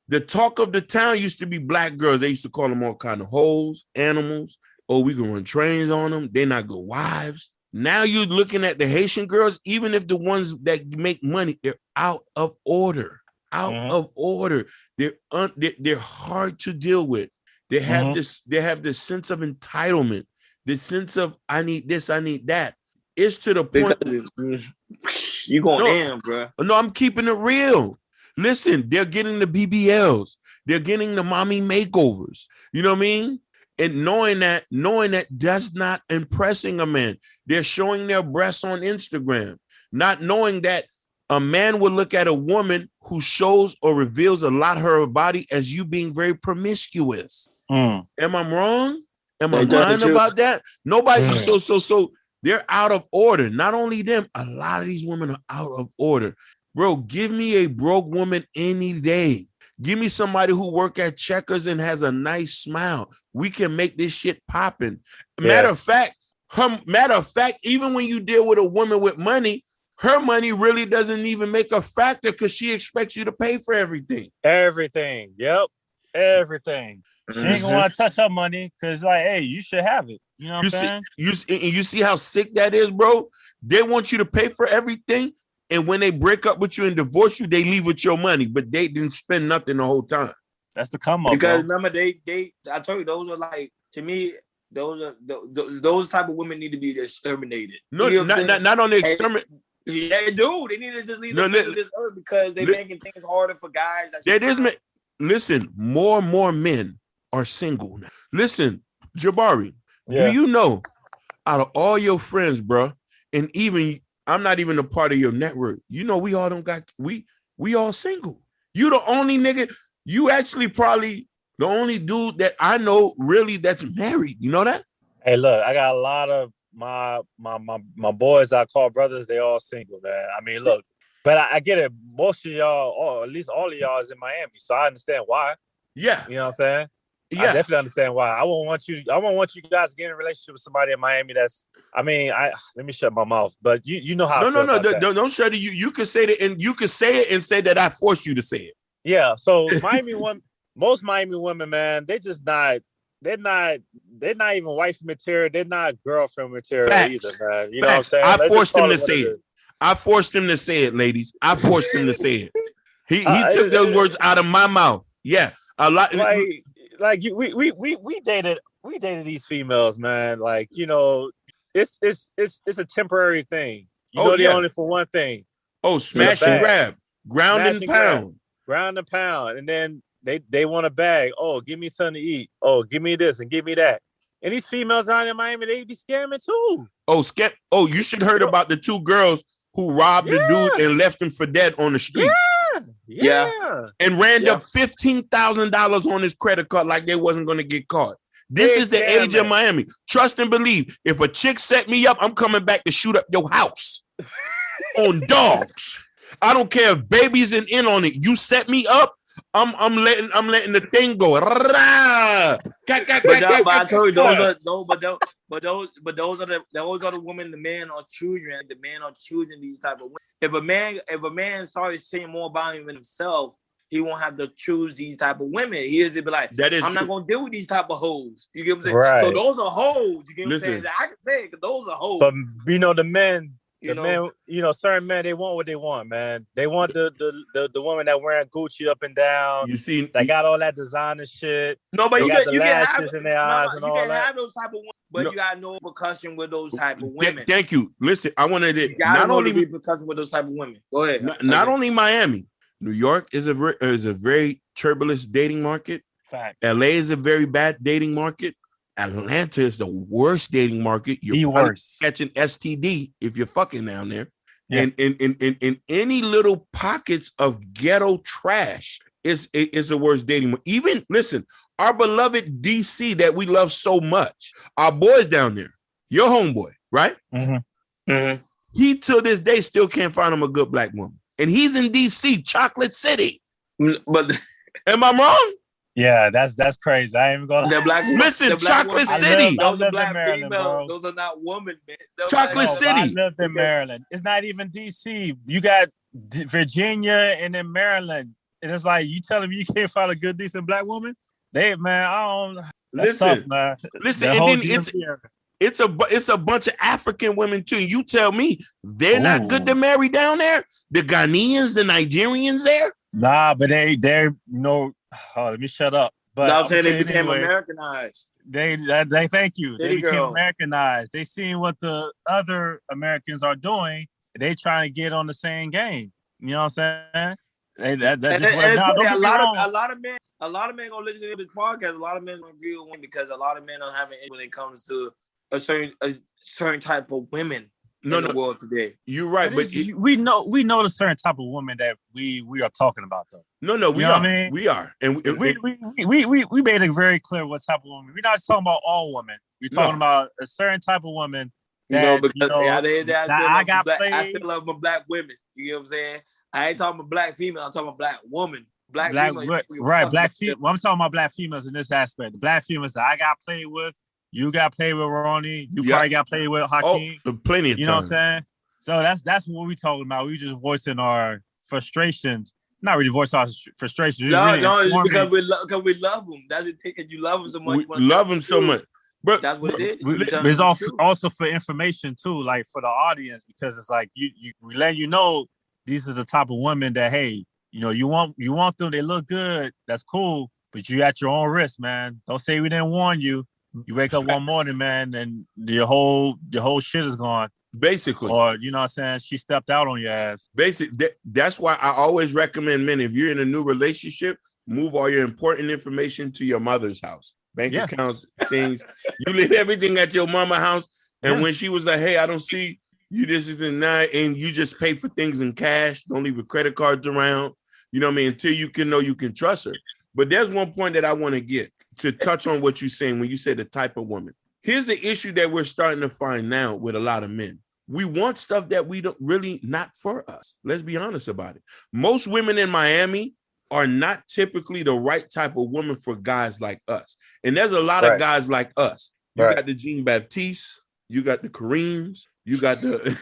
[SPEAKER 2] the talk of the town used to be black girls. They used to call them all kind of hoes, animals. Oh, we can run trains on them. They're not good wives. Now you're looking at the Haitian girls, even if the ones that make money, they're out of order. Of order. They're hard to deal with. They have this sense of entitlement, the sense of I need this, I need that. It's to the point.
[SPEAKER 3] You going in, bro?
[SPEAKER 2] No, I'm keeping it real. Listen, they're getting the BBLs, they're getting the mommy makeovers. You know what I mean? And knowing that that's not impressing a man. They're showing their breasts on Instagram, not knowing that a man will look at a woman who shows or reveals a lot of her body as you being very promiscuous. Am I wrong? Am I lying about that? Nobody. So they're out of order. Not only them, a lot of these women are out of order. Bro, give me a broke woman any day. Give me somebody who work at Checkers and has a nice smile. We can make this shit popping. Matter of fact, even when you deal with a woman with money, her money really doesn't even make a factor because she expects you to pay for everything.
[SPEAKER 5] Everything. Yep. Everything. She ain't gonna want to touch her money because, like, hey, you should have it. You know what I'm saying?
[SPEAKER 2] You see how sick that is, bro? They want you to pay for everything. And when they break up with you and divorce you, they leave with your money, but they didn't spend nothing the whole time.
[SPEAKER 5] That's the come up.
[SPEAKER 3] Because remember, I told you, those are like, to me, those type of women need to be exterminated.
[SPEAKER 2] No, not on the exterminate.
[SPEAKER 3] Yeah, they do. They need to just leave this earth because they're making things harder for guys.
[SPEAKER 2] Listen, more and more men are single now. Listen, Jabari, do you know out of all your friends, bro, and even I'm not even a part of your network. You know, we all all single. You the only nigga. You actually probably the only dude that I know really that's married. You know that?
[SPEAKER 5] Hey, look, I got a lot of my boys I call brothers. They all single, man. I mean, look, but I get it. Most of y'all, or at least all of y'all, is in Miami, so I understand why.
[SPEAKER 2] Yeah,
[SPEAKER 5] you know what I'm saying.
[SPEAKER 2] Yeah,
[SPEAKER 5] I definitely understand why. I won't want you guys to get in a relationship with somebody in Miami. Let me shut my mouth. But you know how. No.
[SPEAKER 2] Don't shut it. You can say that, and you can say it and say that I forced you to say it.
[SPEAKER 5] Yeah. So most Miami women, man, they're not even wife material. They're not girlfriend material either, man. You know what I'm saying?
[SPEAKER 2] I forced him to say it. I forced him to say it, ladies. I forced him to say it. He took those words out of my mouth. Yeah, a lot.
[SPEAKER 5] We dated these females, man. Like, you know, it's a temporary thing. You know, they only for one thing.
[SPEAKER 2] Oh, smash and grab, ground and pound,
[SPEAKER 5] and then they want a bag. Oh, give me something to eat. Oh, give me this and give me that. And these females out in Miami, they be scamming too.
[SPEAKER 2] Oh, you should heard about the two girls who robbed the dude and left him for dead on the street.
[SPEAKER 3] Yeah.
[SPEAKER 2] And ran up $15,000 on his credit card like they wasn't going to get caught. This is the age of Miami. Trust and believe. If a chick set me up, I'm coming back to shoot up your house on dogs. I don't care if baby's in on it. You set me up, I'm letting the thing go.
[SPEAKER 3] But I told you those are the women. The men are children. The men are choosing these type of women. If a man started saying more about him himself, he won't have to choose these type of women. He is to be like, I'm not gonna deal with these type of hoes. You get what I'm saying?
[SPEAKER 5] Right.
[SPEAKER 3] So those are hoes. You get what I'm saying? I can say it because those are hoes.
[SPEAKER 5] But you know, the men Men, certain men, they want what they want, man. They want the woman that wearing Gucci up and down.
[SPEAKER 2] You see,
[SPEAKER 5] they got all that designer shit.
[SPEAKER 3] No, but
[SPEAKER 5] they
[SPEAKER 3] you
[SPEAKER 5] got
[SPEAKER 3] can,
[SPEAKER 5] the lashes in their eyes and all that. You
[SPEAKER 3] can have those type of women, but you got no repercussion with those type of women.
[SPEAKER 2] Thank you. Listen, I wanted to
[SPEAKER 3] not only repercussion with those type of women. Go ahead.
[SPEAKER 2] Not only Miami, New York is a very turbulent dating market.
[SPEAKER 5] Fact.
[SPEAKER 2] LA is a very bad dating market. Atlanta is the worst dating market. You're
[SPEAKER 5] worst.
[SPEAKER 2] Catching STD if you're fucking down there.
[SPEAKER 5] Yeah.
[SPEAKER 2] And in any little pockets of ghetto trash is the worst dating. Even listen, our beloved DC that we love so much, our boys down there, your homeboy, right?
[SPEAKER 5] Mm-hmm. Mm-hmm.
[SPEAKER 2] He till this day still can't find him a good black woman, and he's in DC, Chocolate City.
[SPEAKER 3] But
[SPEAKER 2] am I wrong?
[SPEAKER 5] Yeah, that's crazy. I ain't even gonna
[SPEAKER 2] listen. Chocolate City.
[SPEAKER 3] Those are black females. Those are not women, man.
[SPEAKER 2] Chocolate City.
[SPEAKER 5] I lived in Maryland. It's not even DC. You got Virginia and then Maryland, and it's like you telling me you can't find a good, decent black woman. I don't.
[SPEAKER 2] Listen,
[SPEAKER 5] tough, man.
[SPEAKER 2] Listen, and then it's a bunch of African women too. You tell me they're not good to marry down there. The Ghanaians, the Nigerians there.
[SPEAKER 5] Nah, but they're no. Oh, let me shut up. But
[SPEAKER 3] I'm saying they became Americanized.
[SPEAKER 5] They thank you. They became Americanized. They seen what the other Americans are doing. They trying to get on the same game. You know what I'm saying?
[SPEAKER 3] A lot of men gonna listen to this podcast. A lot of men gonna agree with women because a lot of men don't have an when it comes to a certain type of women in the world today. You're right,
[SPEAKER 5] but we know the certain type of woman that we are talking about though.
[SPEAKER 2] We are. I mean? We are, and
[SPEAKER 5] we made it very clear what type of woman. We're not talking about all women. We're talking about a certain type of woman. I
[SPEAKER 3] still love my black women. You know what I'm saying? I ain't talking about black female. I'm talking about black woman. Black female,
[SPEAKER 5] right? Black female. Well, I'm talking about black females in this aspect. The black females that I got played with. You got played with Ronnie. You probably got played with Hakeem.
[SPEAKER 2] Plenty of times.
[SPEAKER 5] You know what I'm saying? So that's what we talking about. We just voicing our frustrations. Not really voicing our frustrations.
[SPEAKER 3] It's because we love them. That's the thing. You love them so much.
[SPEAKER 2] We love them so much. But
[SPEAKER 3] that's what it is.
[SPEAKER 5] It's also for information too, like for the audience, because it's like we let you know these are the type of women that you want them. They look good. That's cool, but you at your own risk, man. Don't say we didn't warn you. You wake up one morning, man, and your whole shit is gone.
[SPEAKER 2] Basically.
[SPEAKER 5] Or, you know what I'm saying? She stepped out on your ass.
[SPEAKER 2] That's why I always recommend men, if you're in a new relationship, move all your important information to your mother's house. Bank accounts, things. You leave everything at your mama's house. And when she was like, hey, I don't see you this is and that, and you just pay for things in cash. Don't leave your credit cards around. You know what I mean? Until you can know you can trust her. But there's one point that I want to get to touch on what you're saying when you say the type of woman. Here's the issue that we're starting to find now with a lot of men. We want stuff that we don't really not for us. Let's be honest about it. Most women in Miami are not typically the right type of woman for guys like us. And there's a lot of guys like us. You got the Jean Baptiste, you got the Kareems, you got the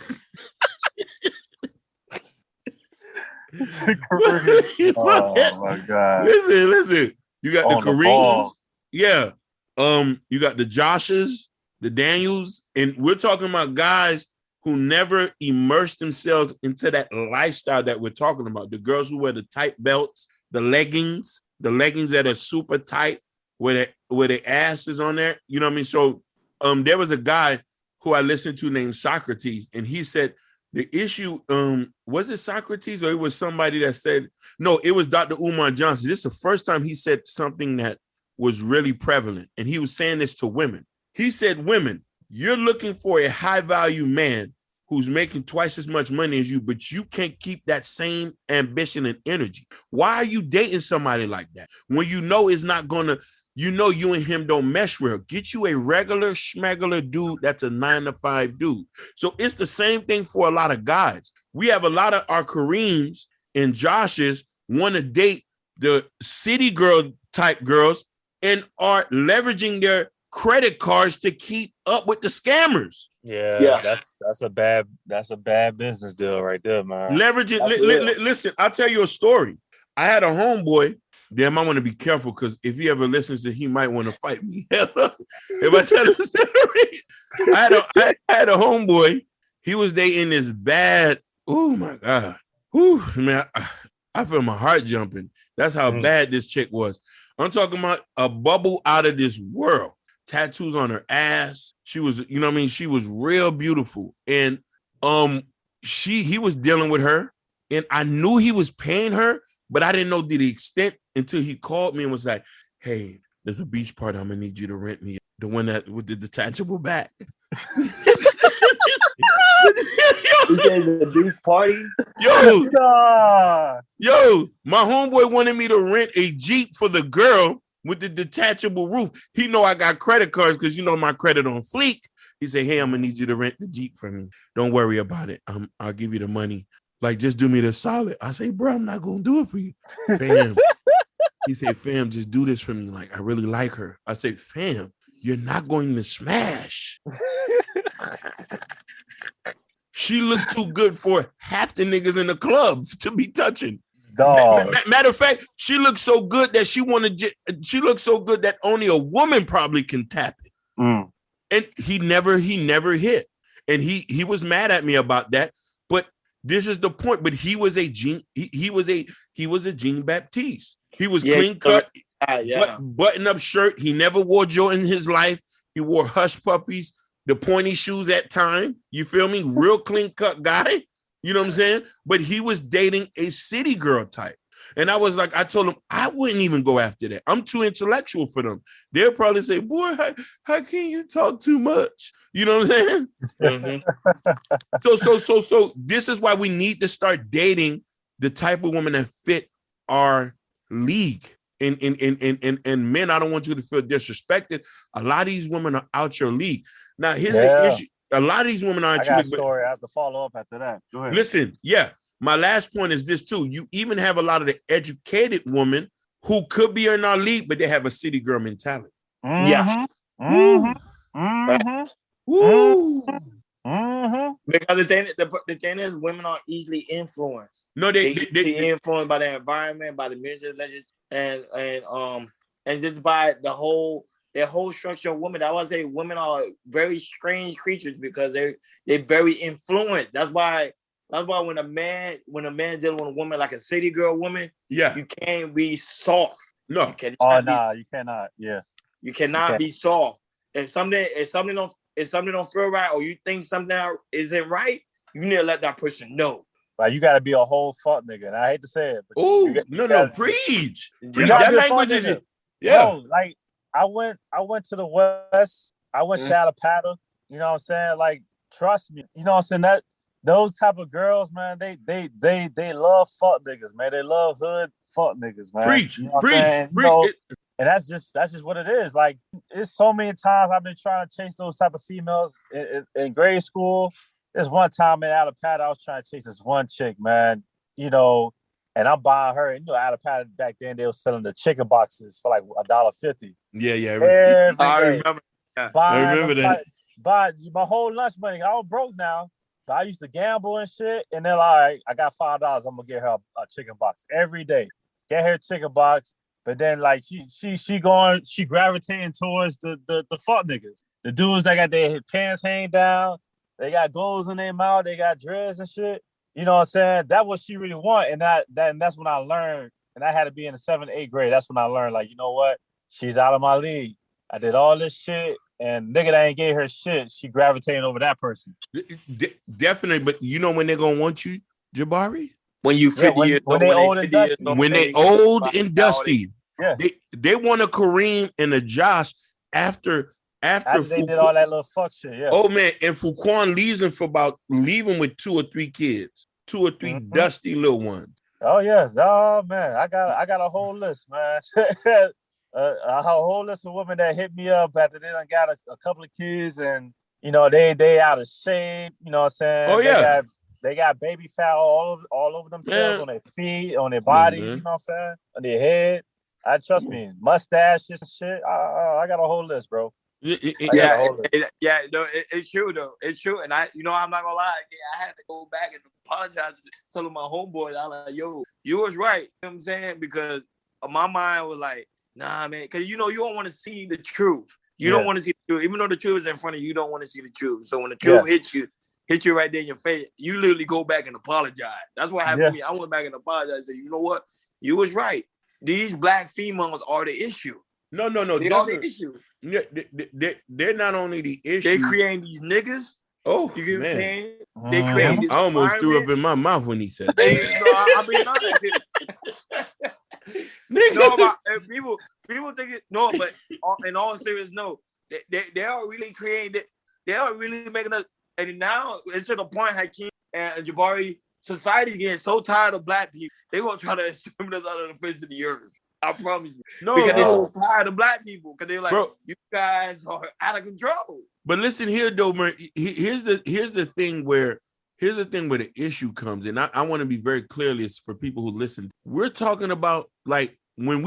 [SPEAKER 5] oh my God.
[SPEAKER 2] Listen. You got the Kareems. Yeah. You got the Joshes, the Daniels, and we're talking about guys who never immersed themselves into that lifestyle that we're talking about. The girls who wear the tight belts, the leggings that are super tight, where the ass is on there. You know what I mean? So there was a guy who I listened to named Socrates, and he said the issue, was it Socrates or it was somebody that said, no, it was Dr. Umar Johnson. This is the first time he said something that was really prevalent. And he was saying this to women. He said, women, you're looking for a high value man who's making twice as much money as you, but you can't keep that same ambition and energy. Why are you dating somebody like that? When you know it's not gonna, you and him don't mesh well. Get you a regular schmegular dude that's a 9-to-5 dude. So it's the same thing for a lot of guys. We have a lot of our Kareems and Joshes want to date the city girl type girls and are leveraging their credit cards to keep up with the scammers.
[SPEAKER 5] Yeah. That's a bad business deal right there, man.
[SPEAKER 2] Leveraging. Listen, I'll tell you a story. I had a homeboy. Damn, I want to be careful because if he ever listens to, he might want to fight me. If I tell the story, I had a homeboy, He was dating this bad. Oh my God. Whew, man, I feel my heart jumping. That's how bad this chick was. I'm talking about a bubble out of this world. Tattoos on her ass. She was, you know what I mean? She was real beautiful. And he was dealing with her. And I knew he was paying her, but I didn't know the extent until he called me and was like, hey, there's a beach party. I'm gonna need you to rent me. The one that with the detachable back.
[SPEAKER 3] You said the beach party?
[SPEAKER 2] Yo, my homeboy wanted me to rent a Jeep for the girl with the detachable roof. He know I got credit cards because you know my credit on fleek. He said, hey, I'm gonna need you to rent the Jeep for me. Don't worry about it. I'll give you the money. Like, just do me the solid. I say, bro, I'm not gonna do it for you. Fam. He said, fam, just do this for me. Like, I really like her. I say, fam, you're not going to smash. She looked too good for half the niggas in the club to be touching. Matter of fact, she looked so good that she looked so good that only a woman probably can tap it. And he never hit. And he was mad at me about that. But this is the point. But he was a Jean Baptiste. He was clean cut, button up shirt. He never wore Jordan in his life. He wore hush puppies, the pointy shoes at time. You feel me? Real clean cut guy. You know what I'm saying? But he was dating a city girl type. And I was like, I told him I wouldn't even go after that. I'm too intellectual for them. They'll probably say, boy, how can you talk too much? You know what I'm saying? So this is why we need to start dating the type of women that fit our league. And men, I don't want you to feel disrespected. A lot of these women are out your league. Now, here's the issue. A lot of these women aren't. I got a story.
[SPEAKER 5] I have to follow up after that. Go ahead.
[SPEAKER 2] Listen, my last point is this too. You even have a lot of the educated women who could be in our league, but they have a city girl mentality.
[SPEAKER 3] Yeah.
[SPEAKER 2] Woo.
[SPEAKER 3] Because the thing is, women are easily influenced.
[SPEAKER 2] No, they
[SPEAKER 3] influenced by the environment, by the music, and just by their whole structure of women. I would say women are very strange creatures because they're very influenced. That's why when a man dealing with a woman like a city girl woman, you can't be soft.
[SPEAKER 2] No.
[SPEAKER 3] You cannot.
[SPEAKER 5] Yeah.
[SPEAKER 3] You cannot be soft. If something don't feel right, or you think something isn't right, you need to let that person know.
[SPEAKER 5] Like, you got to be a whole fuck nigga. And I hate to say it.
[SPEAKER 2] But preach. That language is
[SPEAKER 5] Bro, like, I went to the West. I went to Alapata. You know what I'm saying? Like, trust me. You know what I'm saying? That those type of girls, man, they love fuck niggas, man. They love hood fuck niggas, man.
[SPEAKER 2] Preach.
[SPEAKER 5] You know preach. And that's just what it is. Like, it's so many times I've been trying to chase those type of females in grade school. There's one time in Alapata, I was trying to chase this one chick, man. You know, and I'm buying her. And, you know, Alapata back then, they were selling the chicken boxes for like $1.50.
[SPEAKER 2] Yeah.
[SPEAKER 3] I remember.
[SPEAKER 2] I remember that.
[SPEAKER 5] But my whole lunch money, I was broke now. But I used to gamble and shit. And then, all right, I got $5. I'm gonna get her a chicken box every day. Get her a chicken box. But then, like, she gravitating towards the fuck niggas, the dudes that got their pants hanging down, they got goals in their mouth, they got dreads and shit. You know what I'm saying? That's what she really want, and that's when I learned. And I had to be in the 7th, 8th grade. That's when I learned, like, you know what? She's out of my league. I did all this shit, and nigga that ain't gave her shit, she gravitating over that person.
[SPEAKER 2] Definitely, but you know when they're gonna want you, Jabari?
[SPEAKER 3] When you 50 years old,
[SPEAKER 2] when they old and dusty, they want a Kareem and a Josh after
[SPEAKER 5] they did all that little fuck shit. Yeah.
[SPEAKER 2] Oh man, and Fuquan leaving with 2 or 3 kids, 2 or 3 dusty little ones.
[SPEAKER 5] Oh yeah, oh man, I got a whole list, man. A whole list of women that hit me up after they done got a couple of kids, and you know they out of shape. You know what I'm saying?
[SPEAKER 2] Oh yeah.
[SPEAKER 5] They got baby fat all over themselves, on their feet, on their bodies, you know what I'm saying? On their head. Trust me, mustaches and shit. I got a whole list, bro.
[SPEAKER 3] It's true though. It's true, and I'm not gonna lie. I had to go back and apologize to some of my homeboys. I was like, yo, you was right. You know what I'm saying? Because my mind was like, nah, man, because you don't want to see the truth. You don't want to see the truth, even though the truth is in front of you. You don't want to see the truth. So when the truth hits you, hit you right there in your face, you literally go back and apologize. That's what happened to me. I went back and apologized and said, you know what? You was right. These black females are the issue.
[SPEAKER 2] No.
[SPEAKER 3] They are the issue.
[SPEAKER 2] They're not only the issue.
[SPEAKER 3] They creating these niggas.
[SPEAKER 2] Oh,
[SPEAKER 3] you get what I'm
[SPEAKER 2] man.
[SPEAKER 3] saying? They create this
[SPEAKER 2] I almost threw up in my mouth when he said that.
[SPEAKER 3] I mean, people think it. No, but in all seriousness, no. They are really creating it. They are really making us. And now it's to the point, Hakeem and Jabari, society getting so tired of black people, they gonna try to exterminate us out of the face of the earth. I promise you. No, because they're so tired of black people. Because they're like, you guys are out of control.
[SPEAKER 2] But listen here, though, man. Here's the thing where the issue comes, and I want to be very clear this for people who listen. We're talking about like when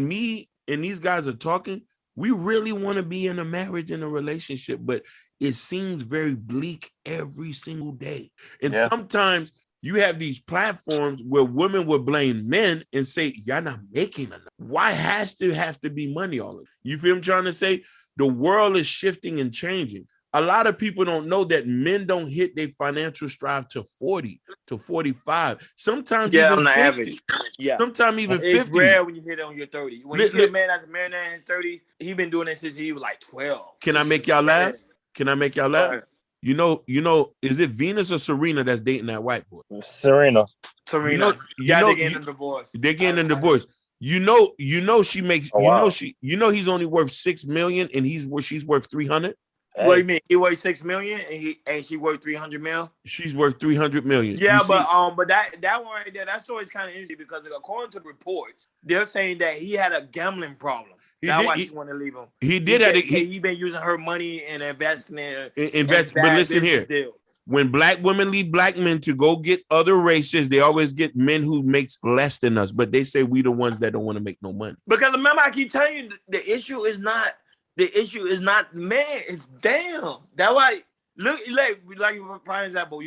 [SPEAKER 2] me and these guys are talking, we really want to be in a marriage and a relationship, but it seems very bleak every single day. And sometimes you have these platforms where women will blame men and say, y'all not making enough. Why has to have to be money all of it? You feel what I'm trying to say? The world is shifting and changing. A lot of people don't know that men don't hit their financial strive to 40, to 45. Sometimes even
[SPEAKER 3] on the
[SPEAKER 2] 50.
[SPEAKER 3] average. Yeah.
[SPEAKER 2] Sometimes even 50.
[SPEAKER 3] It's rare when you hit it on your 30. When you see a man that's a man in his 30s, he been doing it since he was like 12.
[SPEAKER 2] Can I make y'all laugh? You know, is it Venus or Serena that's dating that white boy?
[SPEAKER 5] Serena.
[SPEAKER 3] They're getting a divorce.
[SPEAKER 2] They're getting a divorce. You know she makes. He's only worth $6 million, and she's worth 300.
[SPEAKER 3] What do you mean? He worth $6 million, and she worth 300 mil.
[SPEAKER 2] She's worth 300 million.
[SPEAKER 3] Yeah, but that one right there, that story's kind of interesting because according to reports, they're saying that he had a gambling problem. That's why she want to leave him.
[SPEAKER 2] He
[SPEAKER 3] been using her money and investing in
[SPEAKER 2] But listen here.
[SPEAKER 3] Deals.
[SPEAKER 2] When black women leave black men to go get other races, they always get men who makes less than us. But they say we the ones that don't want to make no money.
[SPEAKER 3] Because remember, I keep telling you, the issue is not man. It's damn. That's why look like for example,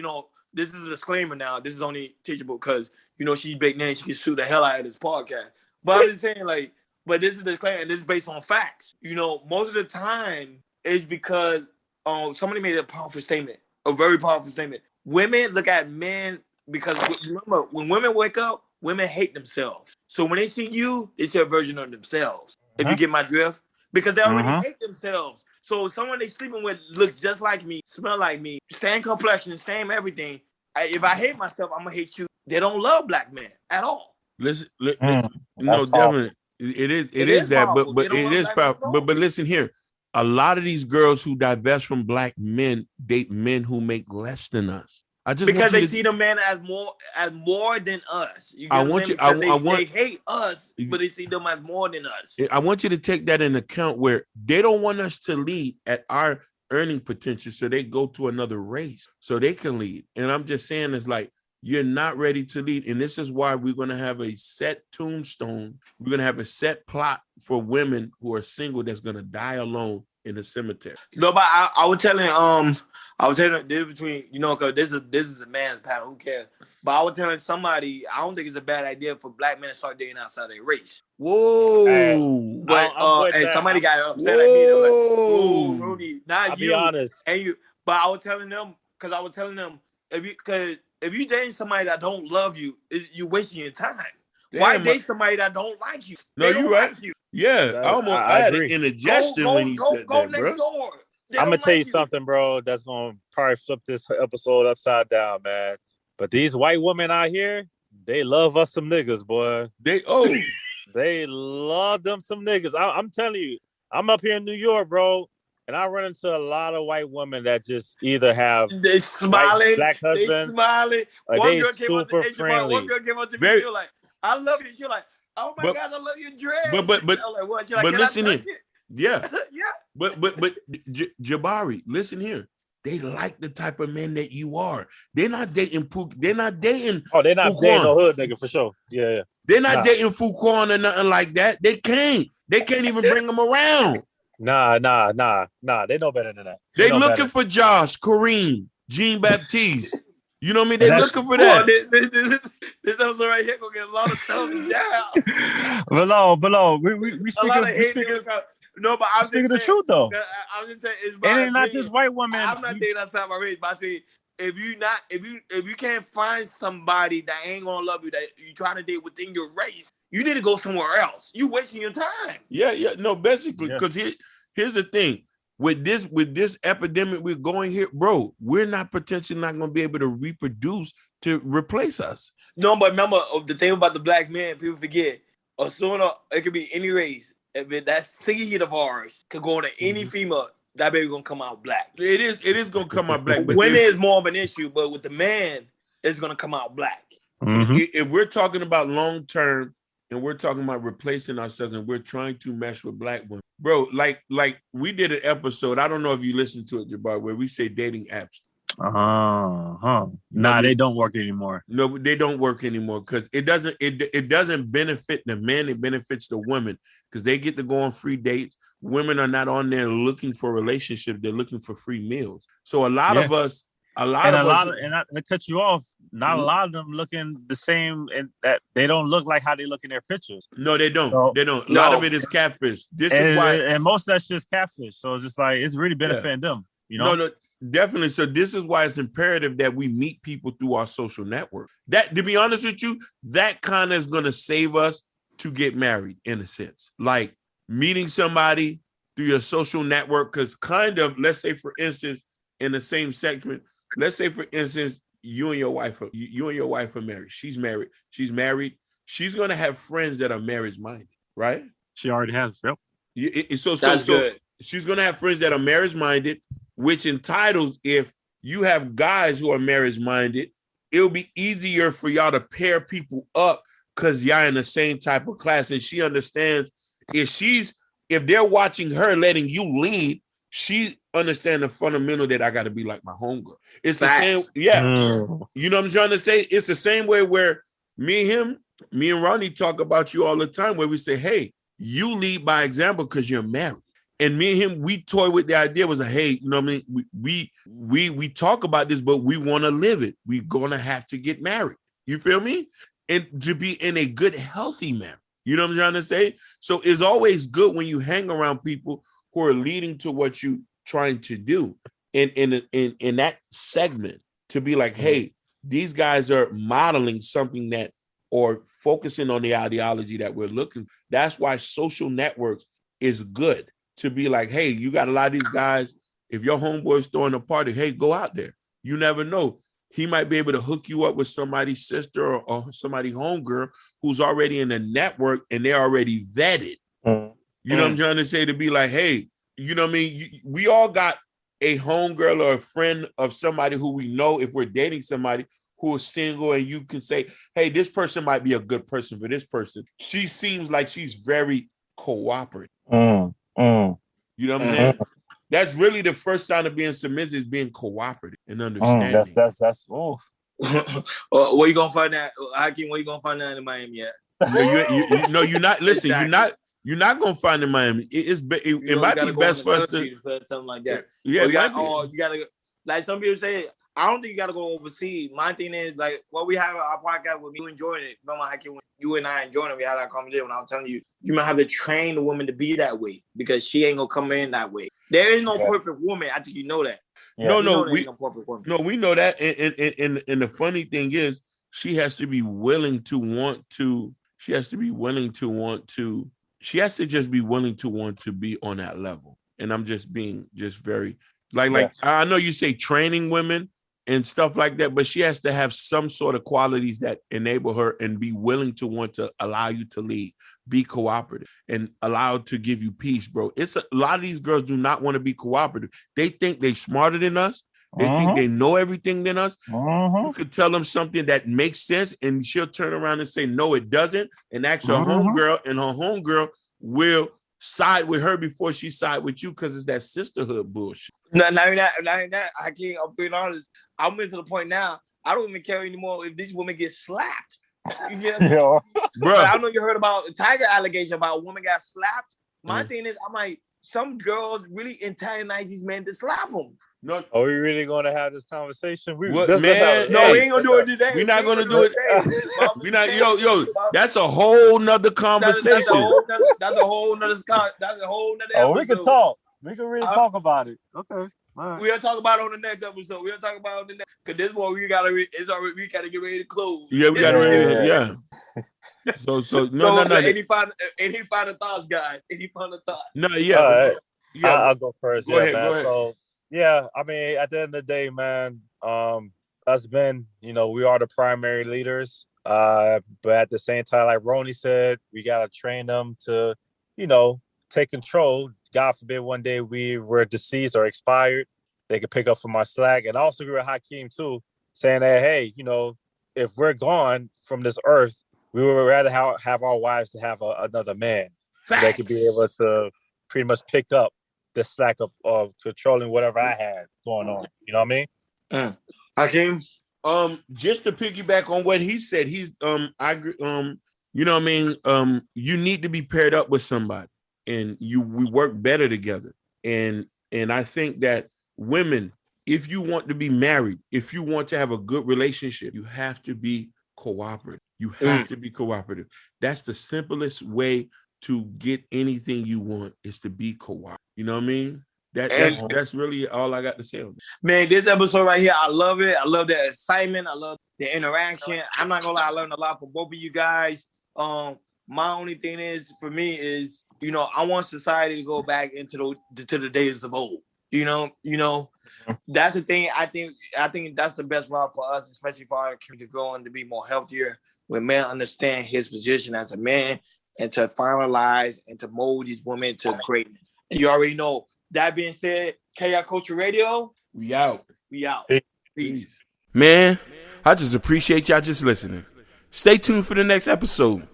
[SPEAKER 3] this is a disclaimer now. This is only teachable because she's big name. She can shoot the hell out of this podcast. But I'm just saying but this is the disclaimer. And this is based on facts. Most of the time it's because somebody made a powerful statement. A very powerful statement. Women look at men because remember, when women wake up, women hate themselves. So when they see you, they see a version of themselves. If you get my drift, because they already hate themselves. So someone they sleeping with looks just like me, smell like me, same complexion, same everything. If I hate myself, I'm gonna hate you. They don't love black men at all.
[SPEAKER 2] Listen, no, definitely, it is that,
[SPEAKER 3] powerful.
[SPEAKER 2] but it is powerful. But listen here. A lot of these girls who divest from black men date men who make less than us.
[SPEAKER 3] Because they see the man as more than us. They hate us, but they see them as more than us.
[SPEAKER 2] I want you to take that in account where they don't want us to lead at our earning potential, so they go to another race so they can lead. And I'm just saying, it's like you're not ready to lead, and this is why we're going to have a set tombstone. We're going to have a set plot for women who are single that's going to die alone in the cemetery.
[SPEAKER 3] No, but I was telling the difference between, because this is a man's panel, who cares? But I was telling somebody, I don't think it's a bad idea for black men to start dating outside their race.
[SPEAKER 2] Whoa.
[SPEAKER 3] But and somebody got upset at me. They're like, "Ooh, Rudy, not
[SPEAKER 5] I'll
[SPEAKER 3] you."
[SPEAKER 5] Be honest.
[SPEAKER 3] And but I was telling them, if you dating somebody that don't love you, you wasting your time. Damn, why date somebody that don't like you?
[SPEAKER 2] No, you're right. Like you. Yeah, I had an indigestion when you said
[SPEAKER 3] go
[SPEAKER 2] that,
[SPEAKER 3] next
[SPEAKER 2] bro.
[SPEAKER 3] Door.
[SPEAKER 5] I'm gonna tell you something, bro. That's gonna probably flip this episode upside down, man. But these white women out here, they love us some niggas, boy. They love them some niggas. I'm telling you, I'm up here in New York, bro, and I run into a lot of white women that just either have
[SPEAKER 3] they smiling,
[SPEAKER 5] black husbands,
[SPEAKER 3] they smiling.
[SPEAKER 5] They super friendly.
[SPEAKER 3] One girl came up to me, she was like, "I love you." She was like, "Oh my God, I love your dress."
[SPEAKER 2] But
[SPEAKER 3] like, what? She like,
[SPEAKER 2] but listen here, yeah.
[SPEAKER 3] Yeah.
[SPEAKER 2] But Jabari, listen here. They like the type of men that you are. They're not dating Pooh. They're not dating.
[SPEAKER 5] Oh, they're not dating no hood nigga for sure. Yeah.
[SPEAKER 2] They're not dating Fuquan or nothing like that. They can't. They can't even bring them around.
[SPEAKER 5] Nah. They know better than that.
[SPEAKER 2] They looking for Josh, Kareem, Jean Baptiste. You know what I mean? They're looking for that.
[SPEAKER 3] This episode right here gonna get a lot of thumbs down.
[SPEAKER 5] Below. We speaking.
[SPEAKER 3] No, but I'm
[SPEAKER 5] speaking the truth though.
[SPEAKER 3] I'm just saying,
[SPEAKER 5] it's not just white women.
[SPEAKER 3] I'm not dating outside my race, but I see if you can't find somebody that ain't gonna love you, that you trying to date within your race, you need to go somewhere else. You wasting your time.
[SPEAKER 2] Yeah. No, basically, because here's the thing. With this epidemic we're going here, bro, we're not potentially not gonna be able to reproduce to replace us.
[SPEAKER 3] No, but remember the thing about the black man, people forget. Or sooner, it could be any race. If that seed of ours could go to any female, that baby gonna come out black.
[SPEAKER 2] It is gonna come out black. But
[SPEAKER 3] women is more of an issue, but with the man, it's gonna come out black.
[SPEAKER 2] If we're talking about long term and we're talking about replacing ourselves and we're trying to mesh with black women, bro, like we did an episode. I don't know if you listened to it, Jabari, where we say dating apps.
[SPEAKER 5] Nah, they don't work anymore.
[SPEAKER 2] No, they don't work anymore because it doesn't benefit the men. It benefits the women because they get to go on free dates. Women are not on there looking for relationships. They're looking for free meals. So a lot of us, and
[SPEAKER 5] I cut you off. Not a lot of them looking the same, and that they don't look like how they look in their pictures.
[SPEAKER 2] No, they don't. They don't. A lot of it is catfish. This is why,
[SPEAKER 5] and most of that's just catfish. So it's just like it's really benefiting them. You know?
[SPEAKER 2] No, definitely. So this is why it's imperative that we meet people through our social network. That, to be honest with you, that kind of is going to save us to get married in a sense. Like meeting somebody through your social network, because kind of, let's say for instance, in the same segment, let's say for instance, you and your wife are married. She's married. She's going to have friends that are marriage minded, right?
[SPEAKER 5] She already has. Yep.
[SPEAKER 2] So
[SPEAKER 3] good.
[SPEAKER 2] She's going to have friends that are marriage minded, which entitles, if you have guys who are marriage minded, it'll be easier for y'all to pair people up because y'all in the same type of class. And she understands if they're watching her letting you lead, she understands the fundamental that I got to be like my homegirl. It's the same. Yeah. You know what I'm trying to say? It's the same way where me and Ronnie talk about you all the time, where we say, hey, you lead by example because you're married. And me and him, we toy with the idea was like, hey, you know what I mean? We talk about this, but we want to live it. We're going to have to get married. You feel me? And to be in a good, healthy marriage. You know what I'm trying to say? So it's always good when you hang around people who are leading to what you're trying to do. In that segment, to be like, hey, these guys are modeling something that, or focusing on the ideology that we're looking for. That's why social networks is good. To be like, hey, you got a lot of these guys. If your homeboy's throwing a party, hey, go out there. You never know. He might be able to hook you up with somebody's sister or somebody homegirl who's already in the network and they're already vetted. You know what I'm trying to say? To be like, hey, you know what I mean? We all got a homegirl or a friend of somebody who we know, if we're dating somebody who is single, and you can say, hey, this person might be a good person for this person. She seems like she's very cooperative. You know what I'm saying? That's really the first sign of being submissive, is being cooperative and understanding.
[SPEAKER 5] That's
[SPEAKER 3] where you gonna find that? Hakeem, where you gonna find that in Miami at?
[SPEAKER 2] No, you're not. Listen, exactly. You're not gonna find in Miami. It might be best for us to
[SPEAKER 3] something like that.
[SPEAKER 2] Yeah,
[SPEAKER 3] you gotta like some people say. I don't think you gotta go overseas. My thing is like what we have our podcast with me enjoying it. Remember, Hakeem, when you and I enjoying it, we had that conversation when I was telling you, you might have to train the woman to be that way because she ain't gonna come in that way. There is no perfect woman. I think you know that.
[SPEAKER 2] Yeah. We know that. And the funny thing is, she has to be willing to want to. She has to be willing to want to. She has to just be willing to want to be on that level. And I'm just being very like I know you say training women and stuff like that, but she has to have some sort of qualities that enable her and be willing to want to allow you to lead, be cooperative, and allow to give you peace, bro. It's a lot of these girls do not want to be cooperative. They think they're smarter than us. They think they know everything than us. You could tell them something that makes sense, and she'll turn around and say, no, it doesn't, and ask her homegirl, and her homegirl will side with her before she side with you because it's that sisterhood bullshit.
[SPEAKER 3] Not that. I can't. I'm being honest. I'm into the point now. I don't even care anymore if these women get slapped. You get
[SPEAKER 2] bro.
[SPEAKER 3] I know you heard about the Tiger allegation about a woman got slapped. My thing is, I'm like, some girls really antagonize these men to slap them.
[SPEAKER 2] No,
[SPEAKER 5] are we really going to have this conversation?
[SPEAKER 3] We ain't gonna do it today.
[SPEAKER 2] We're not gonna do it. We're not. Yo. That's a whole nother conversation.
[SPEAKER 3] That's a whole nother.
[SPEAKER 5] Oh, we can talk. We can really talk about it. Okay.
[SPEAKER 3] Right. We'll talk about it on the next episode. We'll talk about it on the next, because this one we gotta get ready to close.
[SPEAKER 2] Yeah, we gotta yeah. So no.
[SPEAKER 3] Any final thoughts, guys? Any final thoughts?
[SPEAKER 2] No, yeah.
[SPEAKER 5] I'll go first.
[SPEAKER 2] Go ahead.
[SPEAKER 5] So yeah, I mean, at the end of the day, man, us men, we are the primary leaders. But at the same time, like Ronnie said, we gotta train them to, take control. God forbid one day we were deceased or expired, they could pick up from our slack. And I also agree with Hakeem too, saying that, hey, if we're gone from this earth, we would rather have our wives to have another man. So they could be able to pretty much pick up the slack of controlling whatever I had going on. You know what I mean?
[SPEAKER 3] Hakeem?
[SPEAKER 2] Just to piggyback on what he said, I agree, you know what I mean? You need to be paired up with somebody, and we work better together. And I think that women, if you want to be married, if you want to have a good relationship, you have to be cooperative. You have to be cooperative. That's the simplest way to get anything you want, is to be cooperative. You know what I mean? That's really all I got to say on that.
[SPEAKER 3] Man, this episode right here, I love it. I love the excitement. I love the interaction. I'm not gonna lie, I learned a lot from both of you guys. My only thing is, for me, is I want society to go back into the days of old. That's the thing. I think that's the best route for us, especially for our community to go and to be more healthier, when men understand his position as a man, and to finalize and to mold these women to greatness. And you already know. That being said, KI Culture Radio,
[SPEAKER 2] we out.
[SPEAKER 3] Peace.
[SPEAKER 2] Man, I just appreciate y'all just listening. Stay tuned for the next episode.